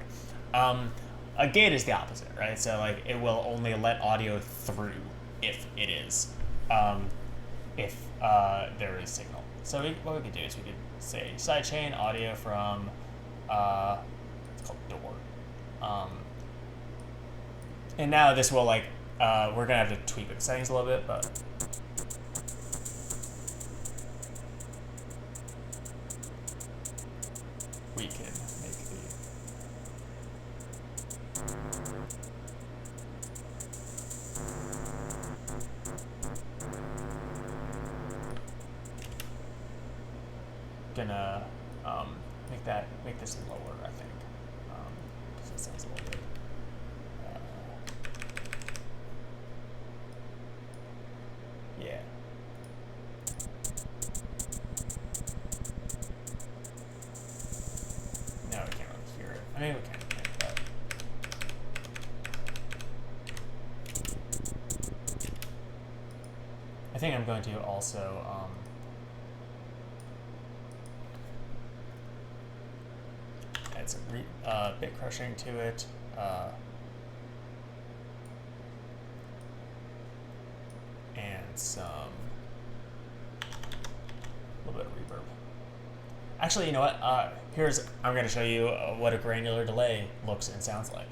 A gate is the opposite, right? So like it will only let audio through if it is, if there is signal. So what we could do is we could say sidechain audio from, it's called door. And now this will like, we're gonna have to tweak the settings a little bit, but we can make gonna make this lower, I think, because it sounds a little bit. Yeah. No, we can't really hear it. I mean, we can, but I think I'm going to also add some bit crushing to it. And some a little bit of reverb. Actually, you know what? I'm going to show you what a granular delay looks and sounds like.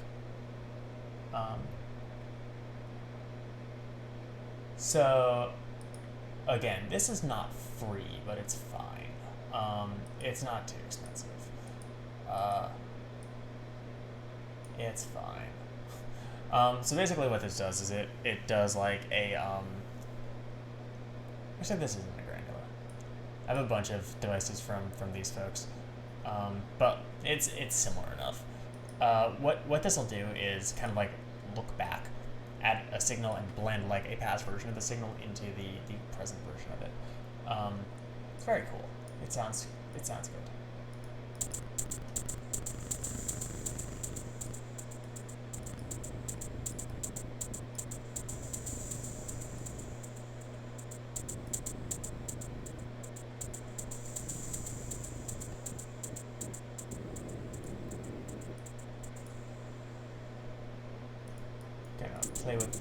So, again, this is not free, but it's fine. It's not too expensive. It's fine. So basically, what this does is it does like a actually, this isn't a granular. I have a bunch of devices from these folks, but it's similar enough. What this will do is kind of like look back at a signal and blend like a past version of the signal into the present version of it. It's very cool. It sounds good. Play with.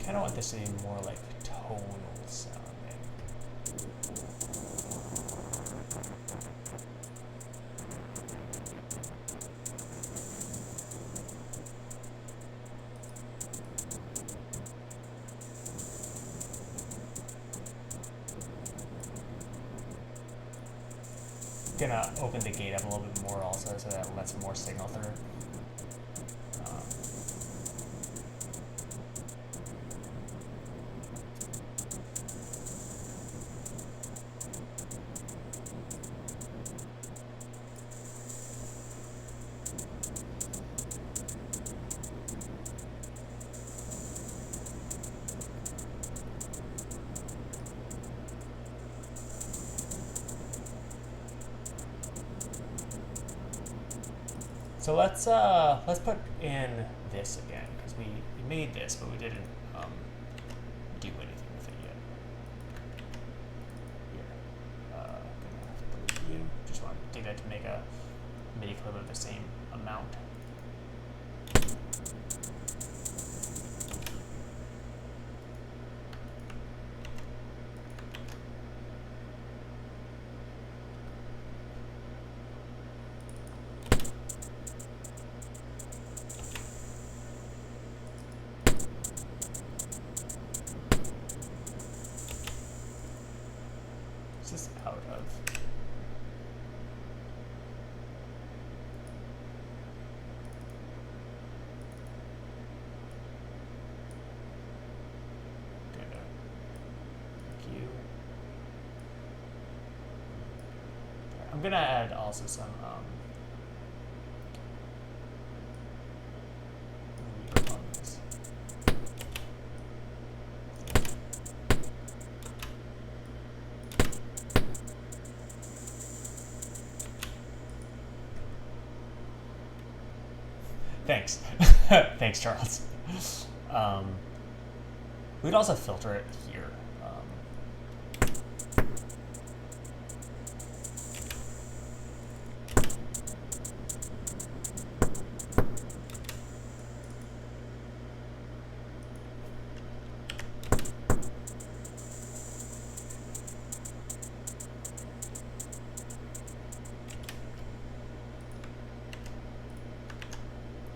I don't want this to be more like tonal sounding. Gonna open the gate up a little bit more also so that lets more signal through. So let's put in this again, because we made this, but we didn't do anything with it yet. Here, gonna delete you. Just want to do that to make a MIDI clip of the same amount. This out of I'm gonna add also some reverb on this. Thanks. Thanks, Charles. We'd also filter it here.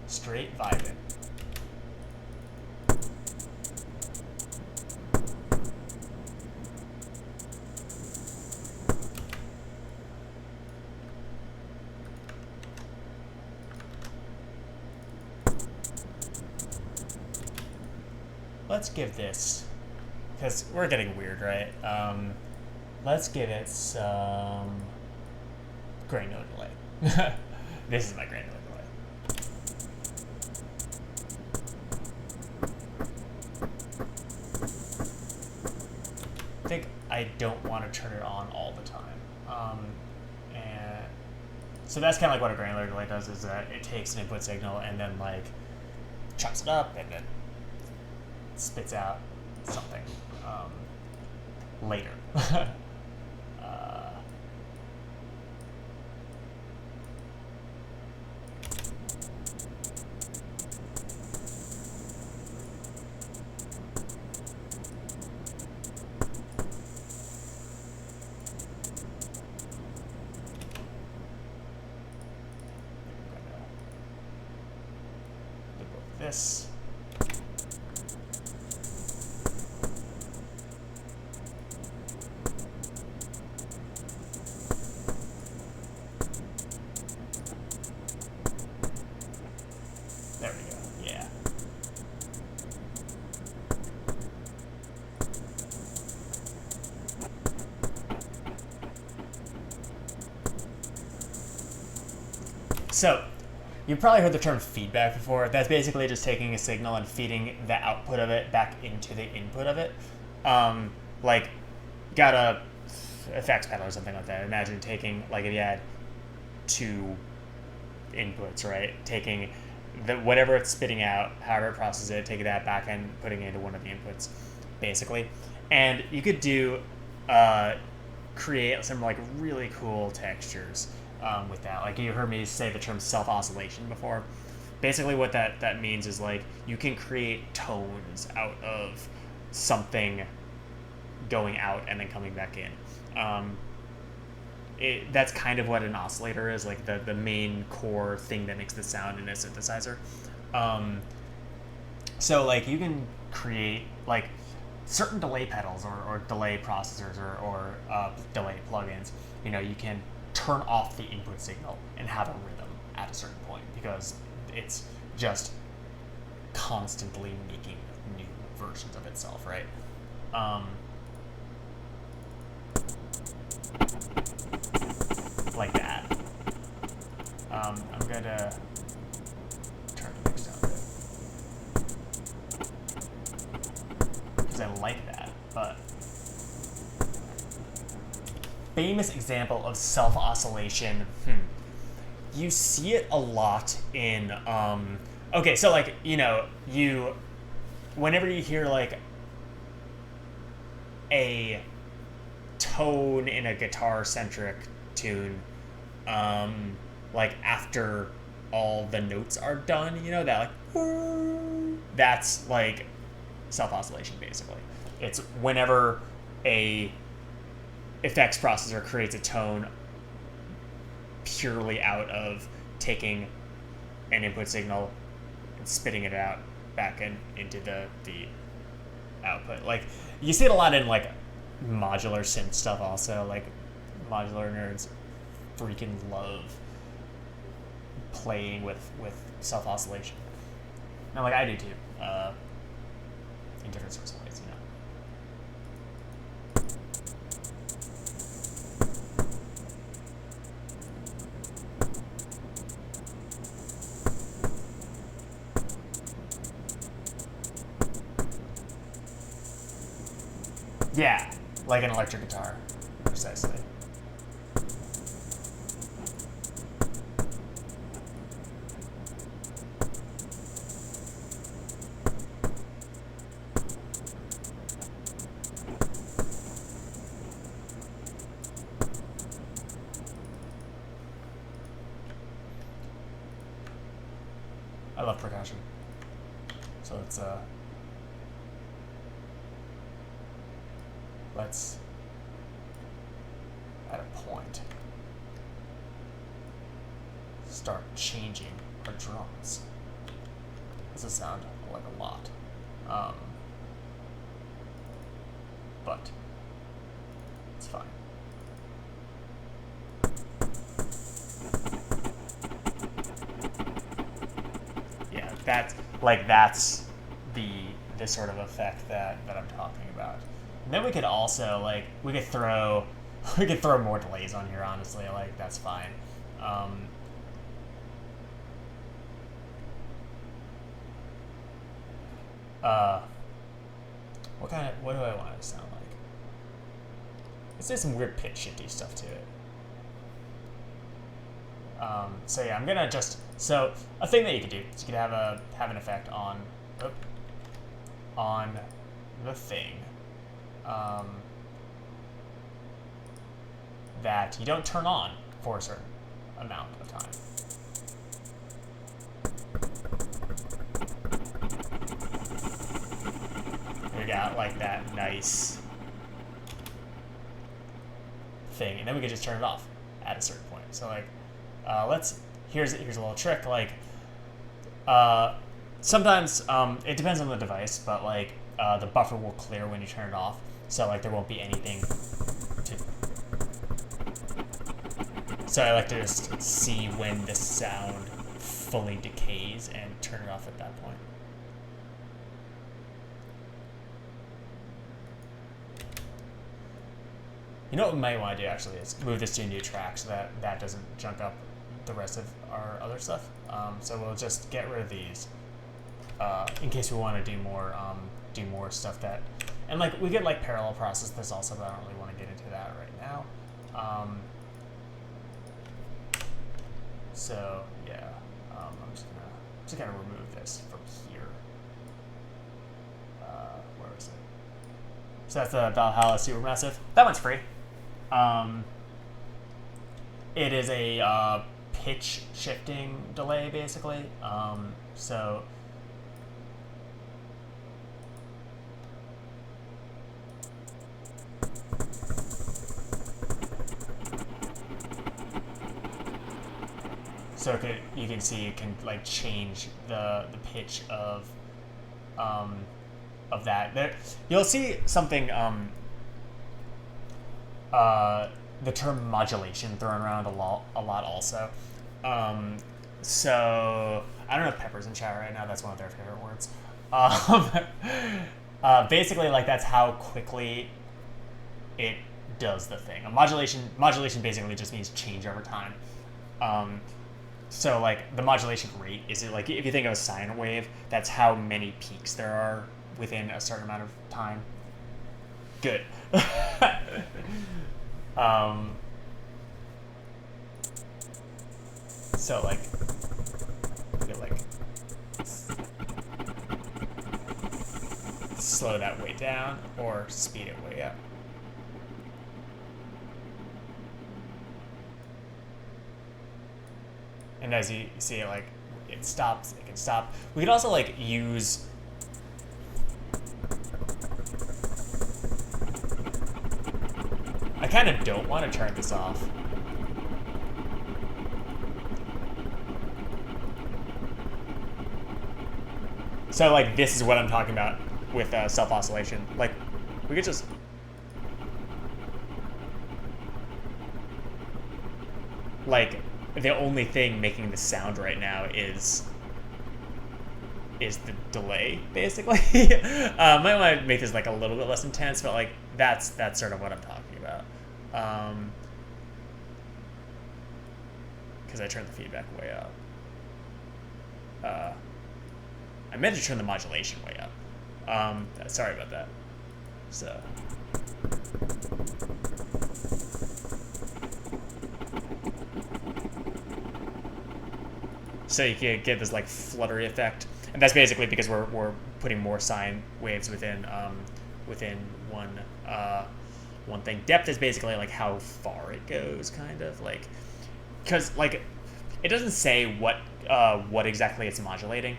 Straight vibing. Let's give this, because we're getting weird, right? Let's give it some granular delay. This is my granular delay. I think I don't want to turn it on all the time. And so that's kind of like what a granular delay does, is that it takes an input signal and then like chops it up and then spits out something later. This. There we go. Yeah. So, you've probably heard the term feedback before. That's basically just taking a signal and feeding the output of it back into the input of it. Like, got a effects pedal or something like that. Imagine taking, like if you had two inputs, right? Taking whatever it's spitting out, however it processes it, taking that back and putting it into one of the inputs, basically. And you could do, create some like really cool textures with that. Like you heard me say the term self-oscillation before. Basically what that means is like you can create tones out of something going out and then coming back in. That's kind of what an oscillator is, like the main core thing that makes the sound in a synthesizer. So like you can create like certain delay pedals or delay processors or delay plugins. You know, you can turn off the input signal and have a rhythm at a certain point because it's just constantly making new versions of itself, right? Like that. I'm gonna turn the mix down a bit because I like that, but famous example of self-oscillation. you see it a lot in okay, so like, you know, whenever you hear like a tone in a guitar centric tune, like after all the notes are done, you know, that like, that's like self-oscillation basically. It's whenever a effects processor creates a tone purely out of taking an input signal and spitting it out back into the output. Like, you see it a lot in like modular synth stuff also. Like, modular nerds freaking love playing with self-oscillation. Now, like, I do too, in different sorts of ways, you know. Yeah, like an electric guitar, precisely. I love percussion. So let's at a point start changing our drums. This does sound like a lot, but it's fine. Yeah, that's the sort of effect that I'm talking about. And then we could also, like, we could throw more delays on here, honestly. Like, that's fine. What do I want it to sound like? Let's do some weird pitch shifty stuff to it. So yeah, I'm gonna so a thing that you could do is you could have an effect on the thing. That you don't turn on for a certain amount of time. We got like that nice thing, and then we could just turn it off at a certain point. So like, here's a little trick. Like, sometimes it depends on the device, but like the buffer will clear when you turn it off. So like there won't be anything to. So I like to just see when the sound fully decays and turn it off at that point. You know what we might want to do actually is move this to a new track so that doesn't junk up the rest of our other stuff. So we'll just get rid of these in case we want to do more stuff that, and like we could like parallel process this also, but I don't really want to get into that right now. So yeah, I'm just gonna remove this from here. Where is it? So that's the Valhalla Supermassive. That one's free. It is a pitch shifting delay basically. So you can see it can like change the pitch of that. There, you'll see something the term modulation thrown around a lot also. So I don't know if Pepper's in chat right now. That's one of their favorite words. Basically, like that's how quickly it does the thing. A modulation basically just means change over time. So like the modulation rate is it like if you think of a sine wave, that's how many peaks there are within a certain amount of time. Good. So like, you like slow that way down or speed it way up. And as you see, like, it stops, it can stop. We can also like use I kind of don't want to turn this off. So like this is what I'm talking about with self-oscillation. Like we could just like the only thing making the sound right now is the delay, basically. Might want to make this like a little bit less intense, but like that's sort of what I'm talking about. Because I turned the feedback way up. I meant to turn the modulation way up. Sorry about that. So. So you can get this like fluttery effect, and that's basically because we're putting more sine waves within one thing. Depth is basically like how far it goes, kind of like, because like it doesn't say what exactly it's modulating,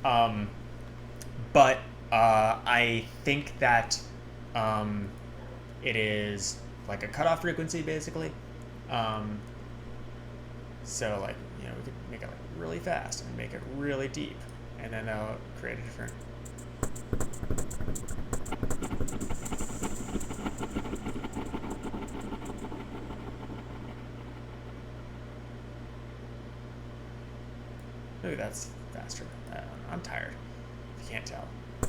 but I think that it is like a cutoff frequency basically. So like, you know, we could make it like really fast and make it really deep, and then create a different. Ooh, that's faster. I'm tired. If you can't tell. I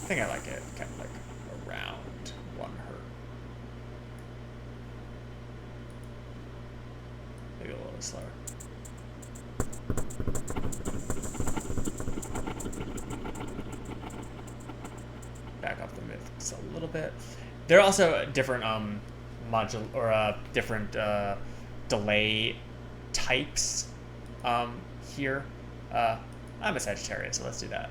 think I like it kind of like around 1 hertz. Maybe a little slower. Back off the mix a little bit. There are also different different delay types here. I'm a Sagittarius, so let's do that.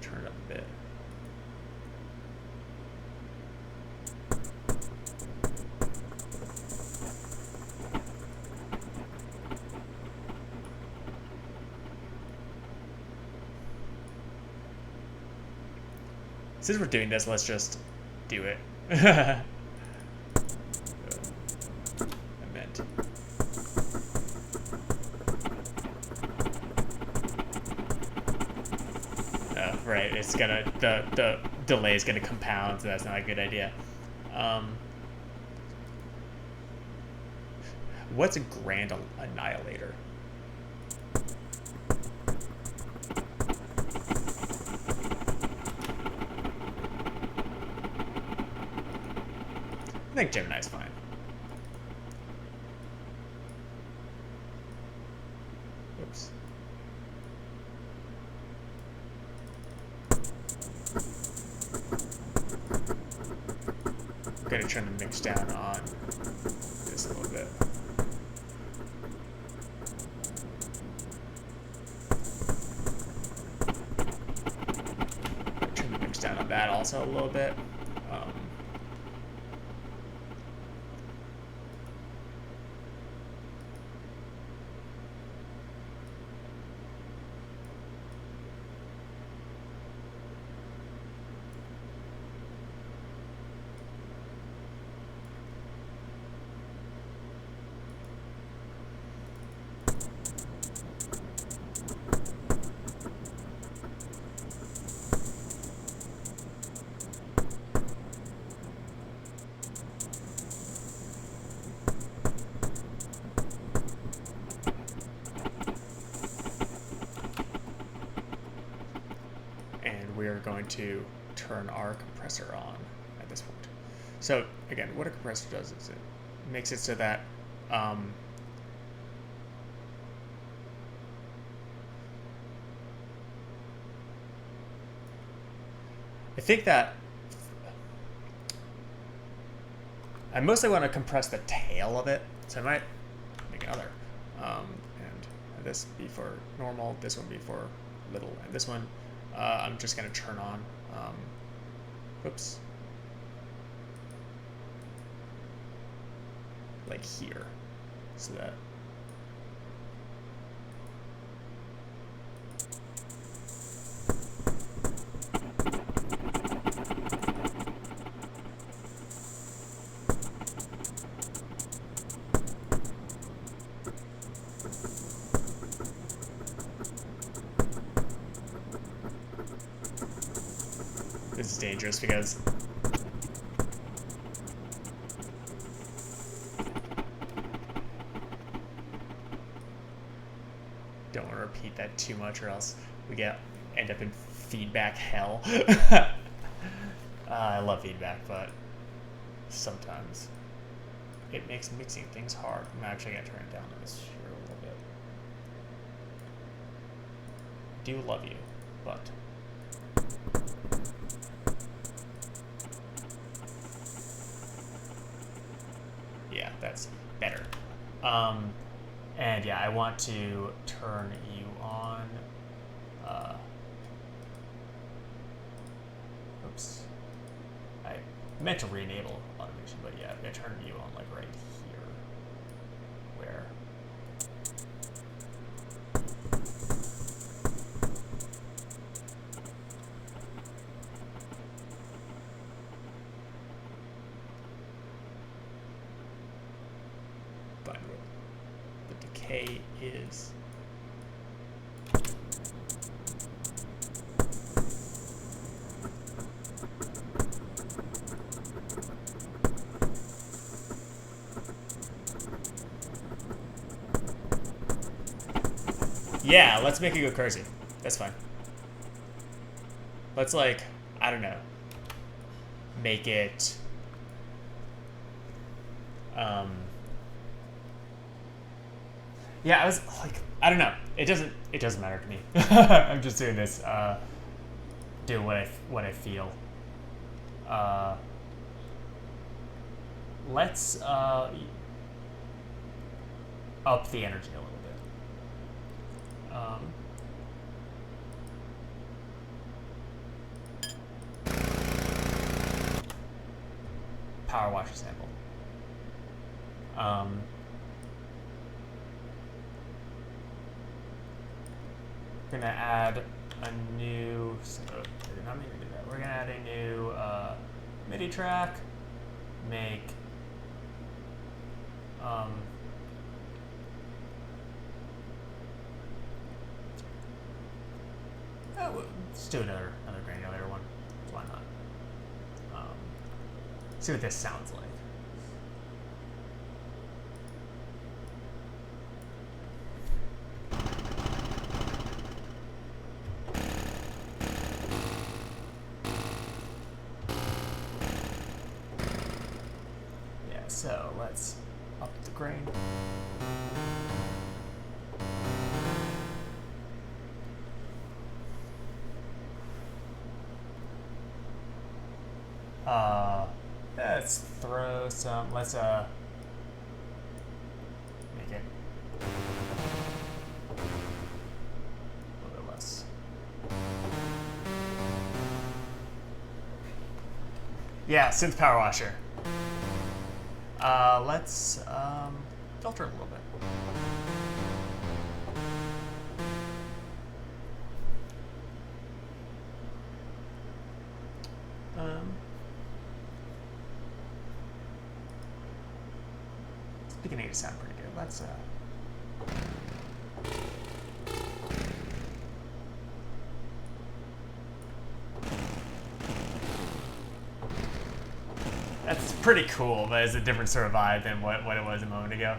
Turn it up a bit. Since we're doing this, let's just do it. I meant. Right, it's gonna, the delay is gonna compound, so that's not a good idea. What's a grand annihilator? I think Gemini's fine. Oops. I'm gonna turn the mix down on this a little bit. Turn the mix down on that also a little bit. We're going to turn our compressor on at this point. So again, what a compressor does is it makes it so that I think that I mostly want to compress the tail of it, so I might make another. And this be for normal, this one be for little, and this one I'm just going to turn on. Whoops. Like here, so that this is dangerous because don't want to repeat that too much or else we end up in feedback hell. I love feedback, but sometimes it makes mixing things hard. I'm actually going to turn it down on this here a little bit. I do love you, but yeah, that's better. And yeah, I want to turn you on. Oops. I meant to re-enable automation, but yeah, I'm going to turn you on like right here. Where? Find what the decay is. Yeah, let's make it go crazy. That's fine. Let's like, I don't know, make it yeah, I was like, I don't know. It doesn't matter to me. I'm just doing this, do what I feel. Let's up the energy a little bit. Power washer sample. We're gonna add a new. Not mean to do that. We're gonna add a new MIDI track. Make. Let's do another Granulator one. Why not? See what this sounds like. Yeah, so let's up the grain. Let's throw some, let's make it a little bit less. Yeah, synth power washer. Let's filter a little bit. Beginning to sound pretty good. Let's that's pretty cool, but it's a different sort of vibe than what it was a moment ago.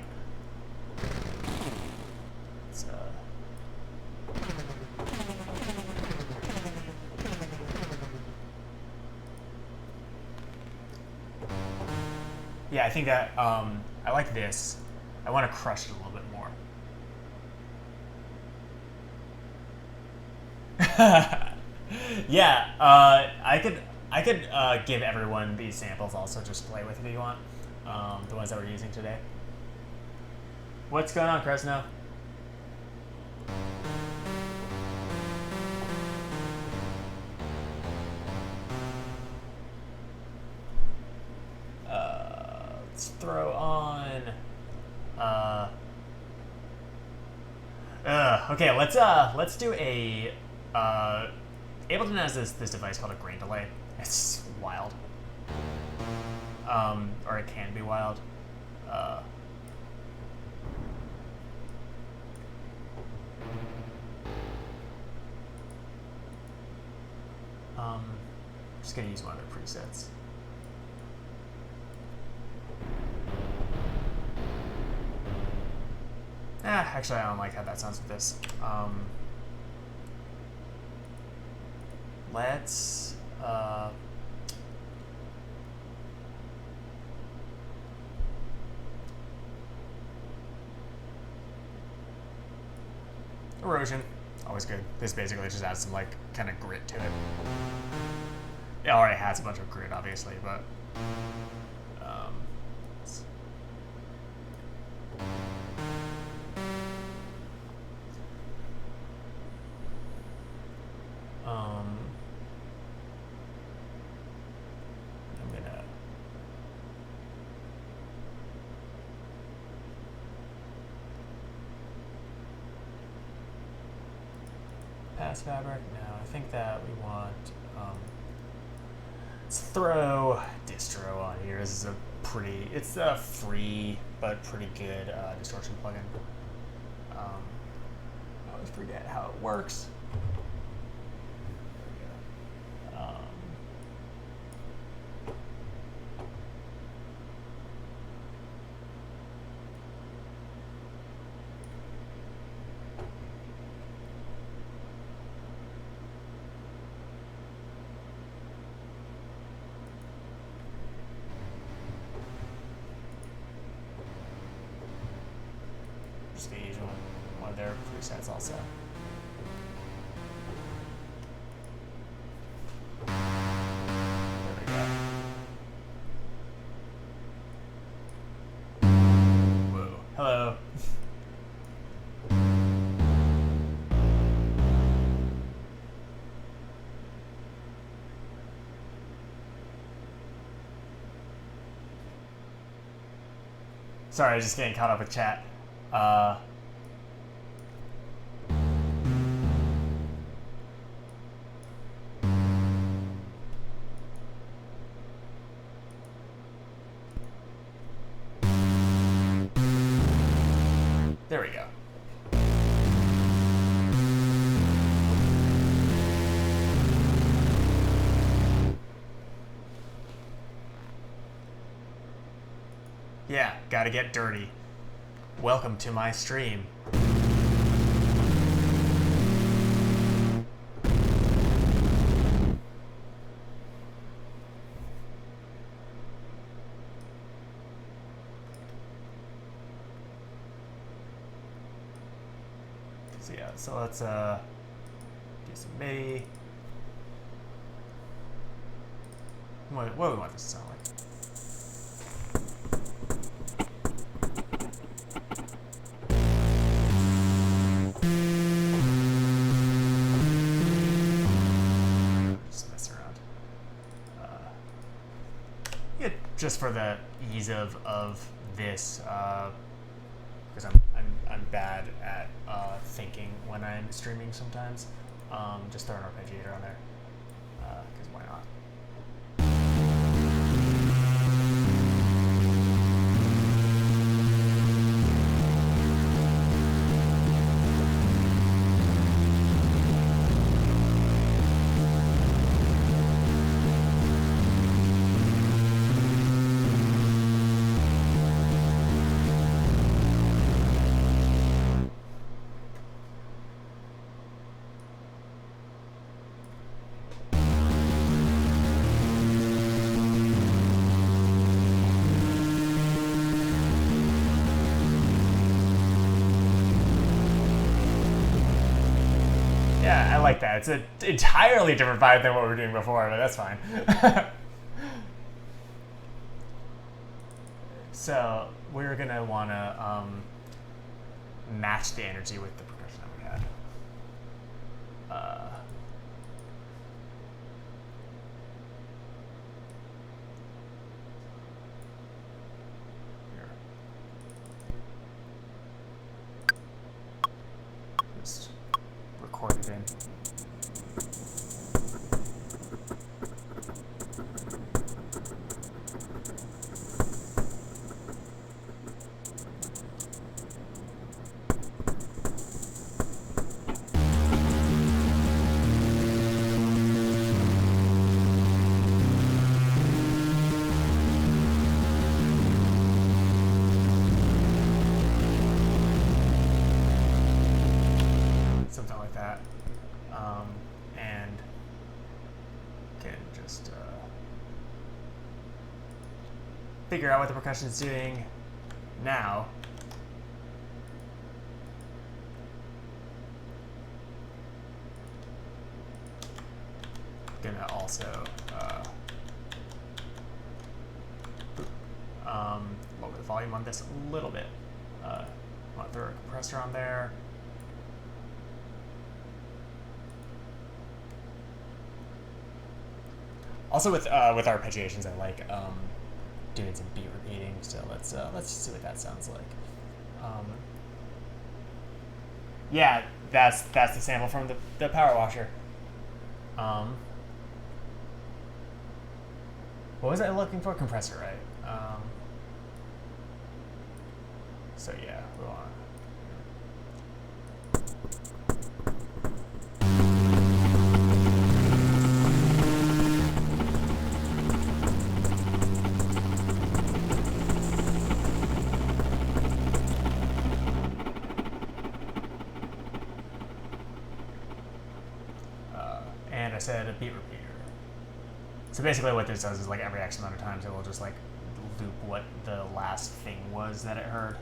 It's, yeah, I think that I like this. I want to crush it a little bit more. Yeah, I could give everyone these samples also, just play with if you want. The ones that we're using today. What's going on, Cresno? Let's throw on. Okay, let's do a. Ableton has this device called a grain delay. It's wild. Or it can be wild. Just gonna use one of their presets. Actually, I don't like how that sounds with this. Let's erosion, always good. This basically just adds some like kind of grit to it. It already has a bunch of grit, obviously, but I'm gonna pass fabric. No, I think that we want. Let's throw distro on here. This is it's a free but pretty good distortion plugin. I always forget how it works. The usual one of their presets also. There we go. Whoa. Hello. Sorry, I was just getting caught up with chat. There we go. Yeah, gotta get dirty. Welcome to my stream. So yeah, so let's do some MIDI. What do we want this to sound like? Just for the ease of this, because I'm bad at thinking when I'm streaming sometimes. Just throw an arpeggiator on there, because why not? like that. It's an entirely different vibe than what we were doing before, but that's fine. So we're gonna wanna match the energy with the percussion that we had. Here. Just record it in. And can just figure out what the percussion is doing now. Gonna also lower the volume on this a little bit. Want to throw a compressor on there. Also with arpeggiations, I like doing some beat repeating. So let's see what that sounds like. Yeah, that's the sample from the power washer. What was I looking for? Compressor, right? So yeah, we'll and I said a beat repeater. So basically what this does is like every X amount of times it will just like loop what the last thing was that it heard.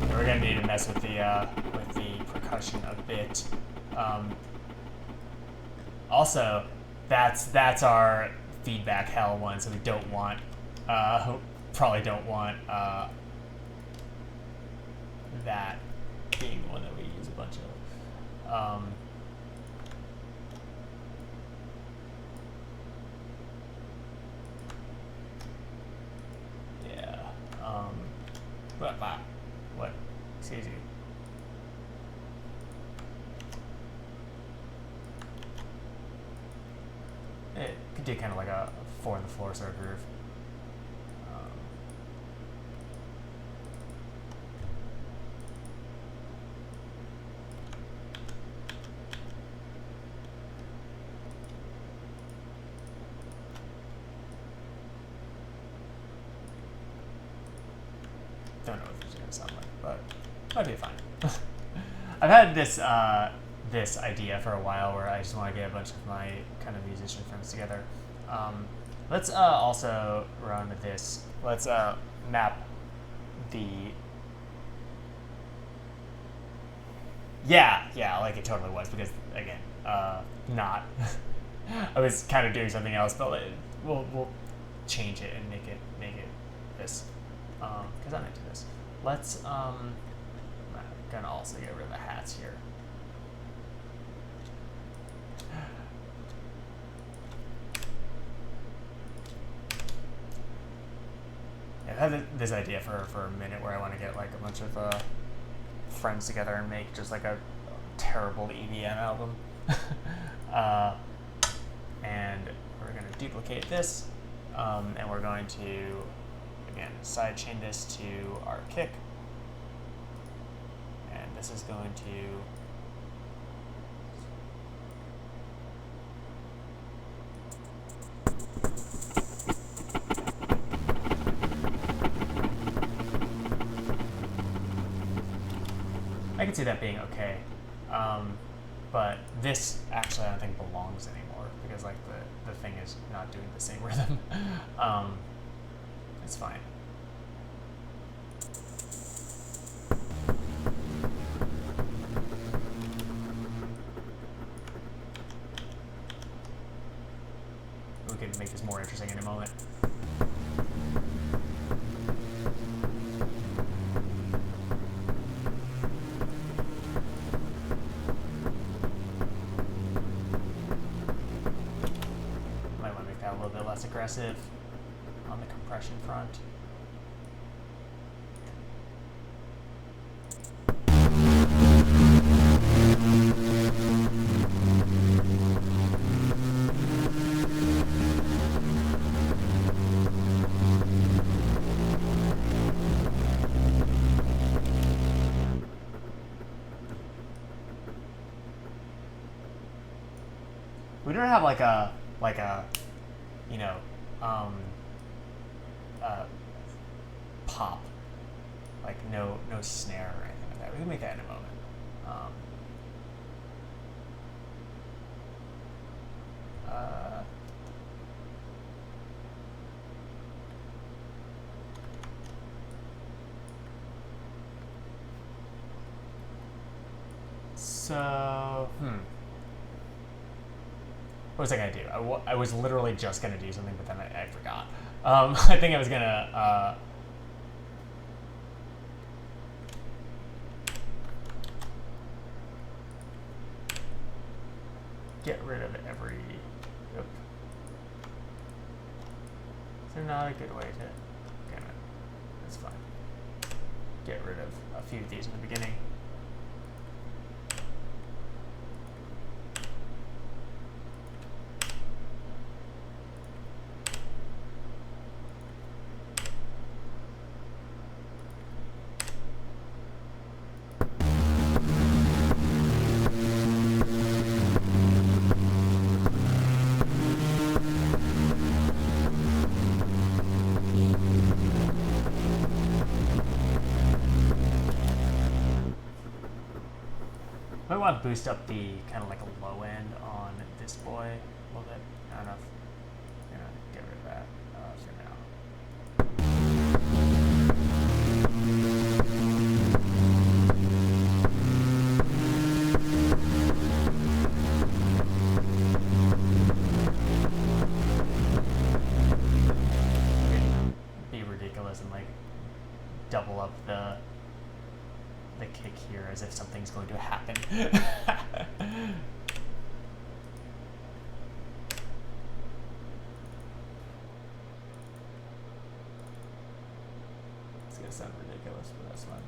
And we're gonna need to mess with the percussion a bit. Also, that's our feedback hell one, so we don't want, probably don't want that being the one that we use a bunch of. Yeah. What? Excuse you. It could do kind of like a 4 on the floor sort of groove. Don't know what this is going to sound like, but might be fine. I've had this idea for a while where I just want to get a bunch of my kind of musician friends together. Let's also run this. Let's map the. Yeah, like it totally was, because again, not. I was kind of doing something else, but we'll change it and make it this, because I'm into this. Let's I'm gonna also get rid of the hats here. I've had this idea for a minute where I want to get like a bunch of friends together and make just like a terrible EDM album. And we're going to duplicate this, and we're going to, again, sidechain this to our kick. And this is going to I can see that being okay. But this actually I don't think belongs anymore because like the thing is not doing the same rhythm. It's fine. We can make this more interesting in a moment. Might want to make that a little bit less aggressive on the compression front. We don't have like a you know pop, like no snare or anything like that. We can make that in a moment. So what was I gonna do? I was literally just gonna do something, but then I forgot. I think I was gonna get rid of every. Oop. Is there not a good way to? Okay, no, that's fine. Get rid of a few of these in the beginning. I want to boost up the kind of like a low end on this boy a little bit. I don't know if I'm gonna get rid of that for now. Be ridiculous and like double up the kick here as if something's going to happen. It's gonna sound ridiculous, but that's fine.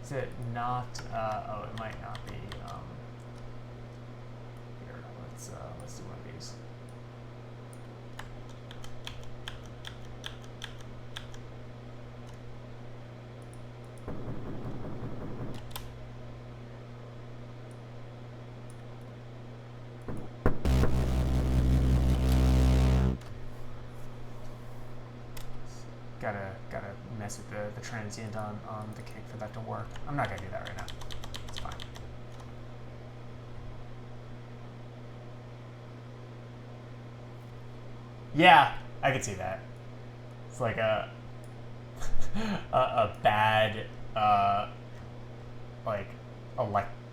Is it not? Oh, it might not be. Here, let's do one of these. Gotta mess with the transient on the kick for that to work. I'm not gonna do that right now. It's fine. Yeah, I could see that. It's like a bad like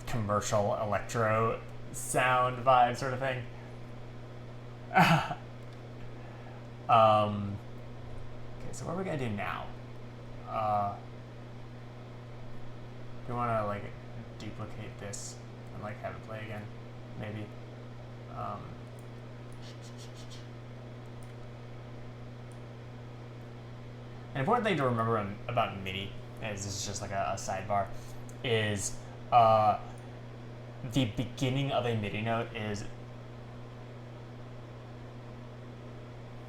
commercial electro sound vibe sort of thing. Okay, so what are we gonna do now? Do you want to like duplicate this and like have it play again? Maybe. An important thing to remember about MIDI, is this is just like a sidebar, is the beginning of a MIDI note is.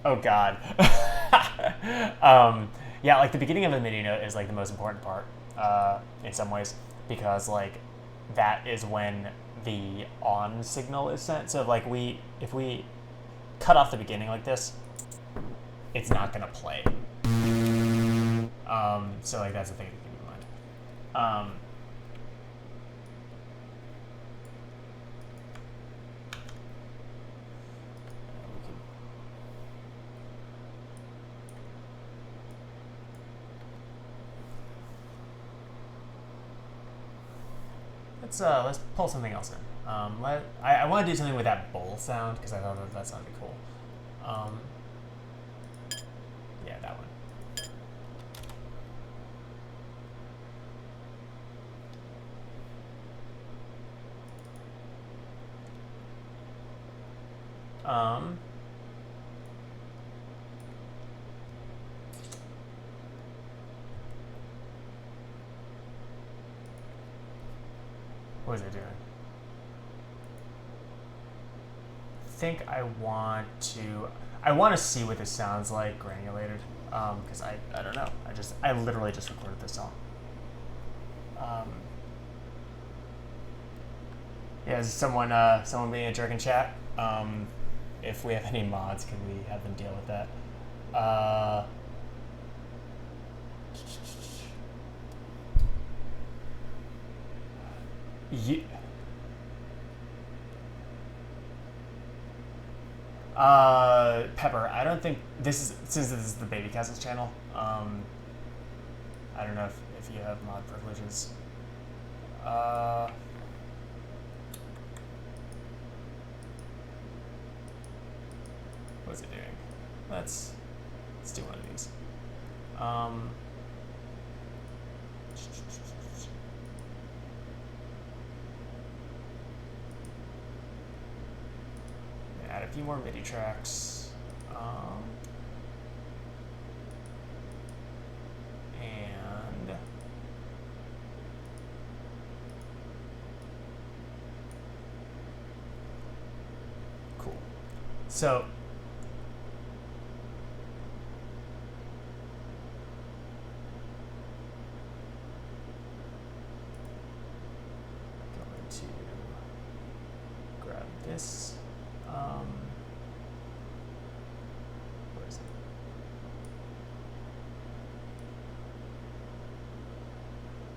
Oh God. Yeah, like the beginning of a MIDI note is like the most important part in some ways, because like that is when the on signal is sent. So like if we cut off the beginning like this, it's not gonna play. So like that's the thing to keep in mind. Let's pull something else in. I want to do something with that bowl sound because I thought that sounded cool. Yeah, that one. What is it doing? I think I want to see what this sounds like granulated, because I don't know. I literally just recorded this song. Yeah, is someone being a jerk in chat? If we have any mods, can we have them deal with that? Pepper, I don't think since this is the Babycastles channel, I don't know if you have mod privileges. What's it doing? Let's do one of these. Add a few more MIDI tracks. And cool. So going to grab this. Where is it?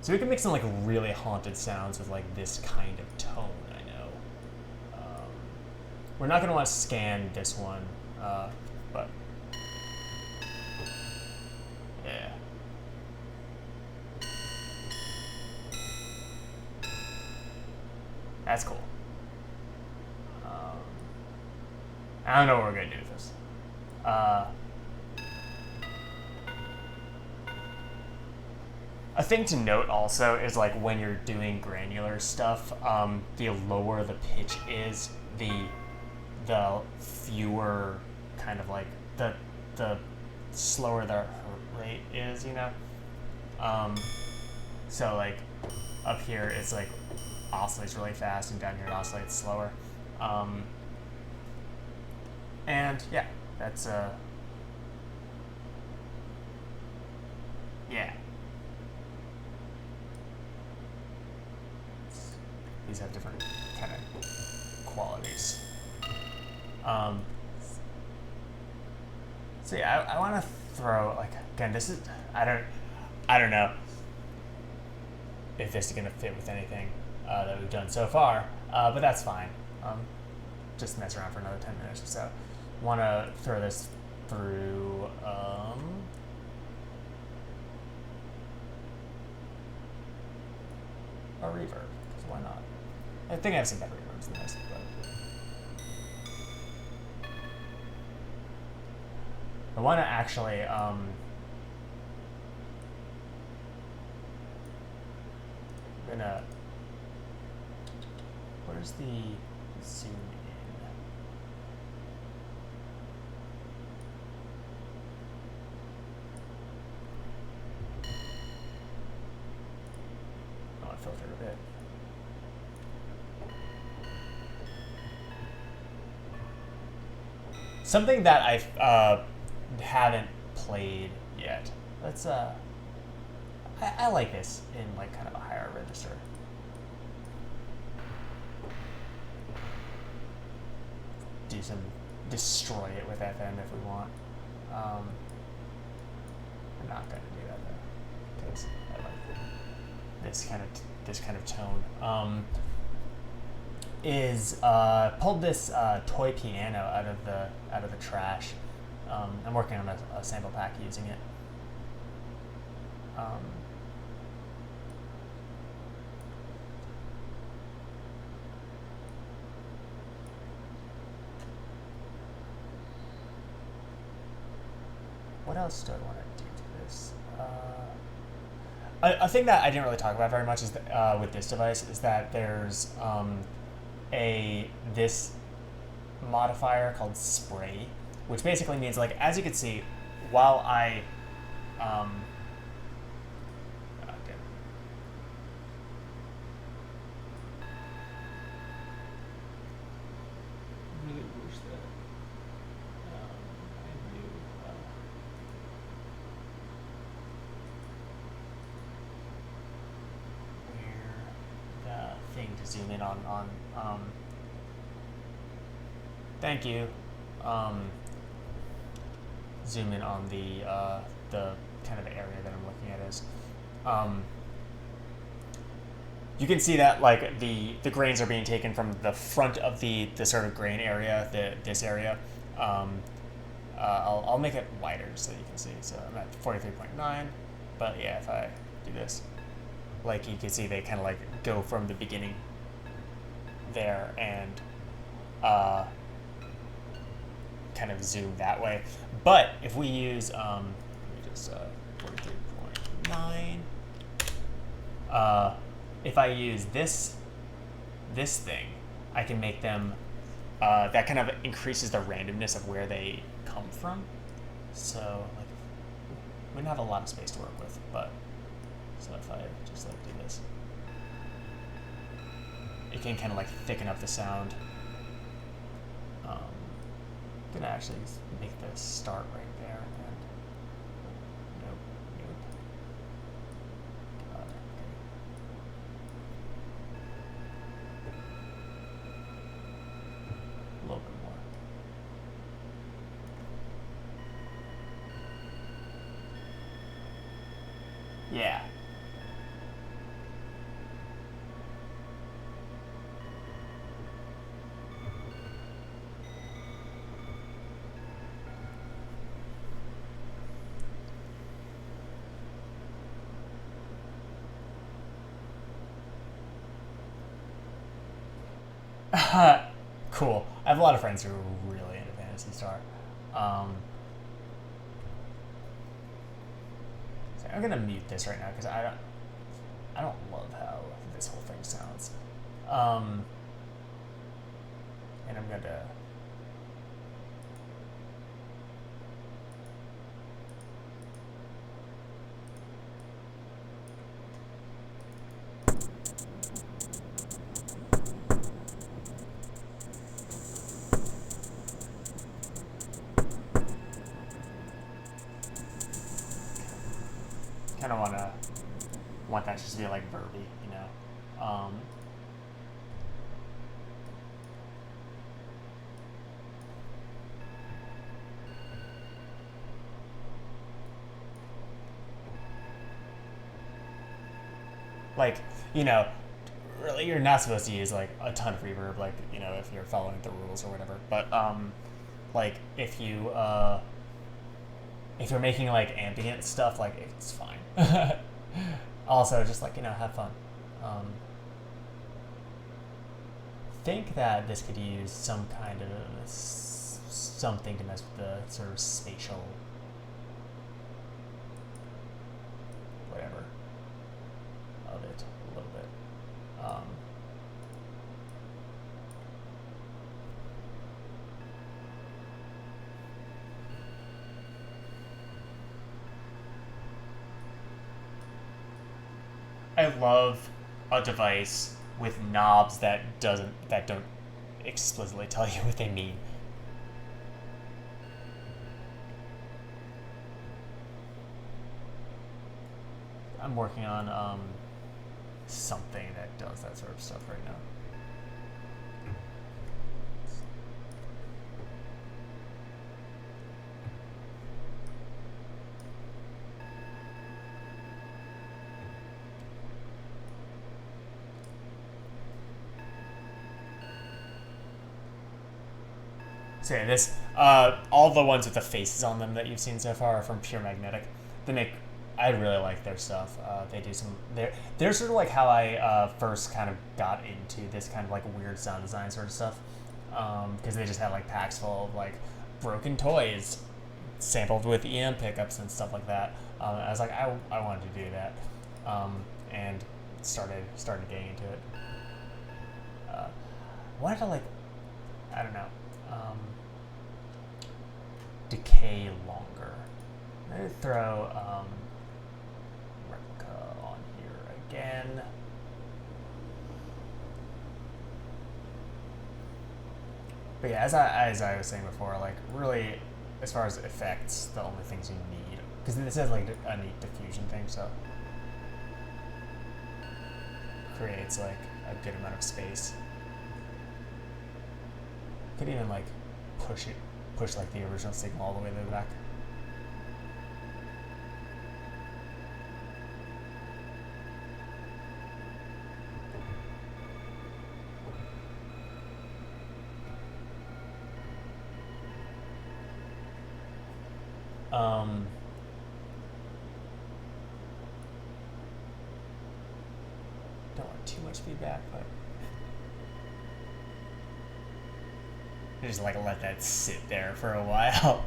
So we can make some like really haunted sounds with like this kind of tone, I know. We're not going to want to scan this one, but yeah. That's cool. I don't know what we're going to do with this. A thing to note also is like when you're doing granular stuff, the lower the pitch is, the fewer kind of like the slower the rate is, you know? So like up here it's like oscillates really fast and down here it oscillates slower. And yeah, that's yeah. These have different kind of qualities. So yeah, I want to throw like, again, this is I don't know if this is gonna fit with anything that we've done so far, but that's fine. Just mess around for another 10 minutes or so. Want to throw this through a reverb, because why not? I think I have some better reverbs than this, but I want to actually where's the zoom in? Oh, I filtered a bit. Something that I haven't played yet. Let's I like this in like kind of a higher register. Do some destroy it with FM if we want. I'm not going to do that though, because I like this kind of tone. Pulled this toy piano out of the trash. I'm working on a sample pack using it. What else do I want to do to this? A thing that I didn't really talk about very much is with this device is that there's this modifier called spray, which basically means, like, as you can see, while I really wish that I knew where the thing to zoom in on thank you. Zoom in on the kind of area that I'm looking at is. You can see that, like, the grains are being taken from the front of the sort of grain area, this area. I'll make it wider so you can see. So I'm at 43.9, but yeah, if I do this, like, you can see they kind of like go from the beginning there and kind of zoom that way. But if we use let me just 43.9, if I use this thing, I can make them that kind of increases the randomness of where they come from. So, like, we don't have a lot of space to work with, but so if I just like do this, it can kind of like thicken up the sound. I'm gonna actually make this start right there, and nope. A little bit more. Yeah. Cool. I have a lot of friends who are really into Phantasy Star. So I'm gonna mute this right now because I don't love how this whole thing sounds. And I'm gonna kind of want that just to be like verby, you know. Like, you know, really, you're not supposed to use like a ton of reverb, like, you know, if you're following the rules or whatever. But like if you're making like ambient stuff, like, it's fine. Also, just, like, you know, have fun. Think that this could use some kind of something to mess with the sort of spatial whatever of it a little bit. I love a device with knobs that don't explicitly tell you what they mean. I'm working on something that does that sort of stuff right now. So yeah, this all the ones with the faces on them that you've seen so far are from Pure Magnetic. They make, I really like their stuff. They do some, they're sort of like how I first kind of got into this kind of like weird sound design sort of stuff, because they just had like packs full of like broken toys sampled with EM pickups and stuff like that. I was like, I wanted to do that, and started getting into it. Wanted to like, I don't know, decay longer. I'm gonna throw Replica on here again. But yeah, as I was saying before, like really, as far as effects, the only things you need, because this has like a neat diffusion thing, so creates like a good amount of space. Could even like push like the original signal all the way to the back. Don't want too much feedback, but I just like let that sit there for a while.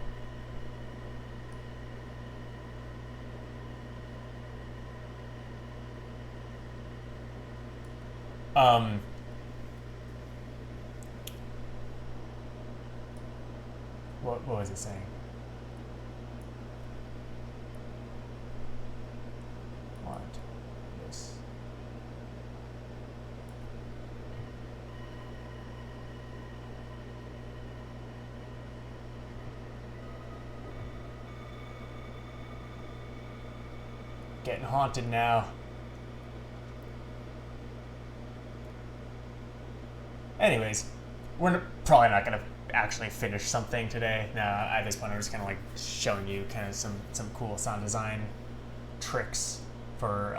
What was it saying? Want this. Getting haunted now. Anyways, we're probably not going to actually finish something today. At this point, I'm just kind of like showing you kind of some cool sound design tricks for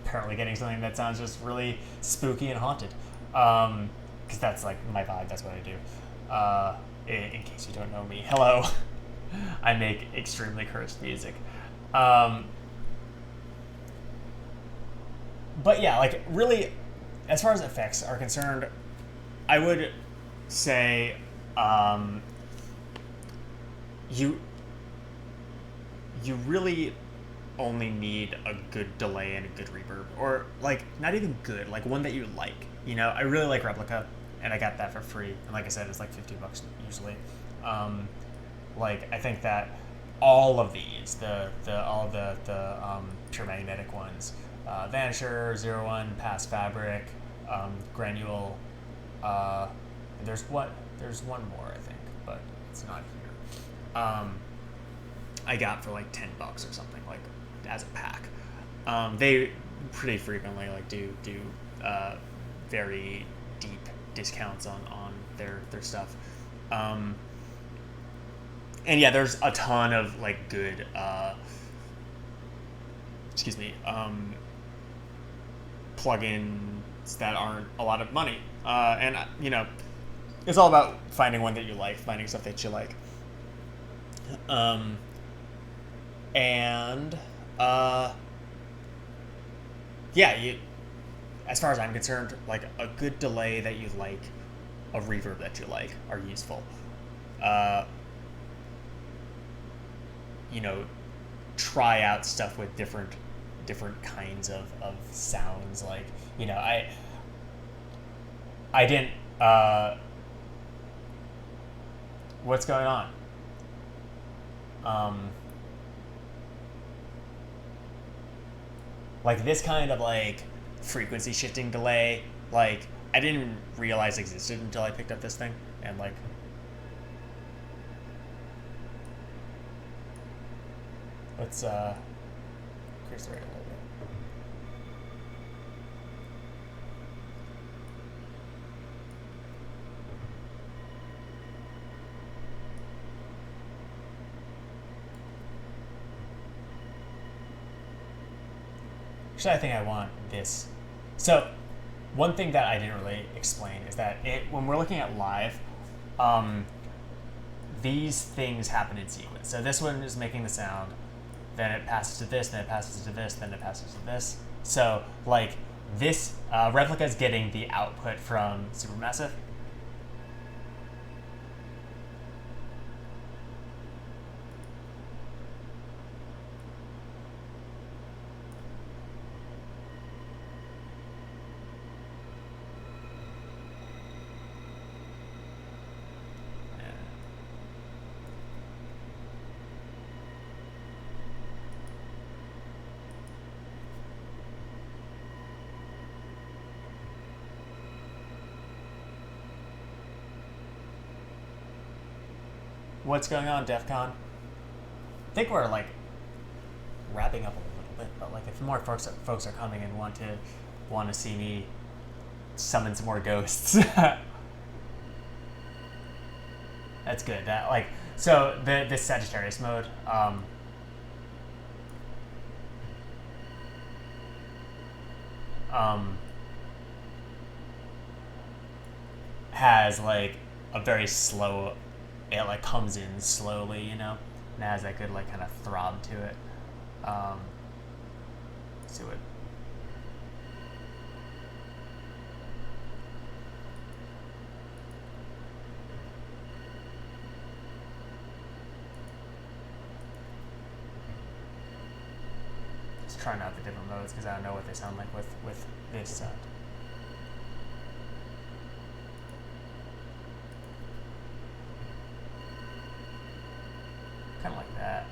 apparently getting something that sounds just really spooky and haunted. Because that's like my vibe, that's what I do. In case you don't know me, hello. I make extremely cursed music. But yeah, like really, as far as effects are concerned, I would say you really only need a good delay and a good reverb, or like not even good, like one that you like. You know, I really like Replica, and I got that for free. And like I said, it's like $50 usually. Like I think that all of these, all of the Pure Magnetic ones, Vanisher, 01, Past Fabric, Granule. There's one more I think, but it's not here. I got for like $10 or something, like as a pack. They pretty frequently like do very deep discounts on their stuff. And yeah, there's a ton of like good plugins that aren't a lot of money. And you know, it's all about finding one that you like, finding stuff that you like. Yeah, as far as I'm concerned, like a good delay that you like, a reverb that you like are useful. You know, try out stuff with different kinds of sounds. Like, you know, I didn't, what's going on? Like this kind of like frequency shifting delay, like I didn't realize existed until I picked up this thing, and like let's increase the rate a little bit. Actually, I think I want this. So, one thing that I didn't really explain is that when we're looking at live, these things happen in sequence. So this one is making the sound, then it passes to this, then it passes to this, then it passes to this. So like this replica is getting the output from Supermassive. What's going on, DEF CON? I think we're like wrapping up a little bit, but like if more folks are coming and want to see me summon some more ghosts, that's good. That like so this Sagittarius mode. Has like a very slow. It like comes in slowly, you know, and has that good like kind of throb to it. See what. Just trying out the different modes because I don't know what they sound like with this sound. Kind of like that.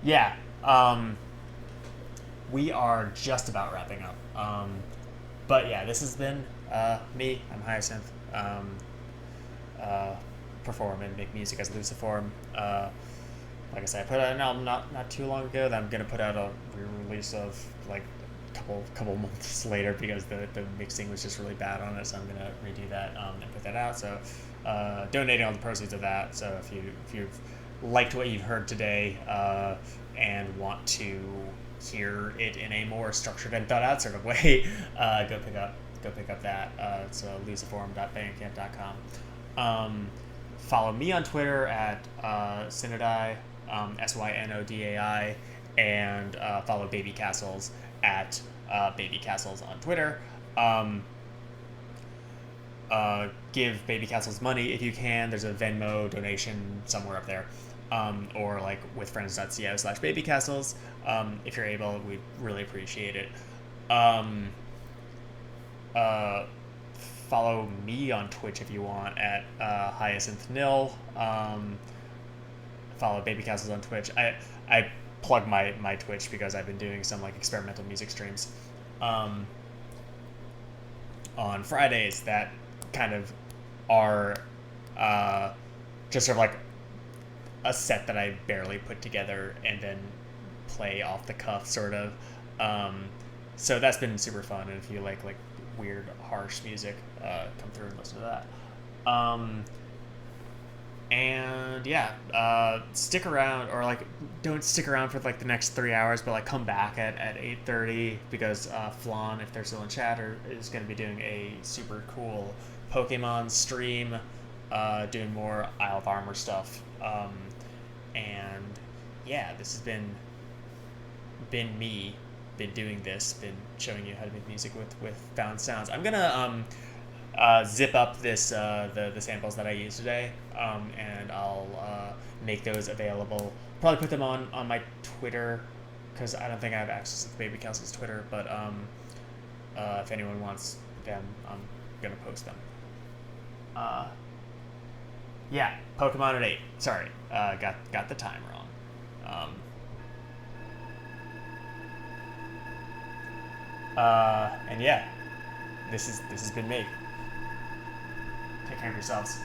Yeah. We are just about wrapping up. But yeah, this has been me. I'm Hyacinth. Perform and make music as Luciform. Like I said, I put out an album not too long ago that I'm gonna put out a re-release of like couple months later because the mixing was just really bad on it, so I'm gonna redo that and put that out. So donating all the proceeds of that. So if you've liked what you've heard today and want to hear it in a more structured and thought out sort of way, go pick up that. It's luciform.bandcamp.com. Follow me on Twitter at Synodai. Synodai, and follow Babycastles at Babycastles on Twitter. Give Babycastles money if you can. There's a Venmo donation somewhere up there, or like withfriends.co/Babycastles. If you're able, we'd really appreciate it. Follow me on Twitch if you want at Hyacinth Nil. Follow Babycastles on Twitch. I plug my Twitch because I've been doing some like experimental music streams on Fridays that kind of are just sort of like a set that I barely put together and then play off the cuff sort of. So that's been super fun, and if you like weird harsh music, come through and listen to that. And yeah, stick around, or like don't stick around for like the next 3 hours, but like come back at 8:30 because Flan, if they're still in chat, is going to be doing a super cool Pokemon stream, doing more Isle of Armor stuff. And yeah, this has been me, been doing this, been showing you how to make music with found sounds. I'm gonna zip up this the samples that I used today, and I'll make those available. Probably put them on my Twitter because I don't think I have access to Babycastles Twitter. But if anyone wants them, I'm gonna post them. Yeah, Pokemon at 8. Sorry, got the time wrong. And yeah, this has been me. Take care of yourselves.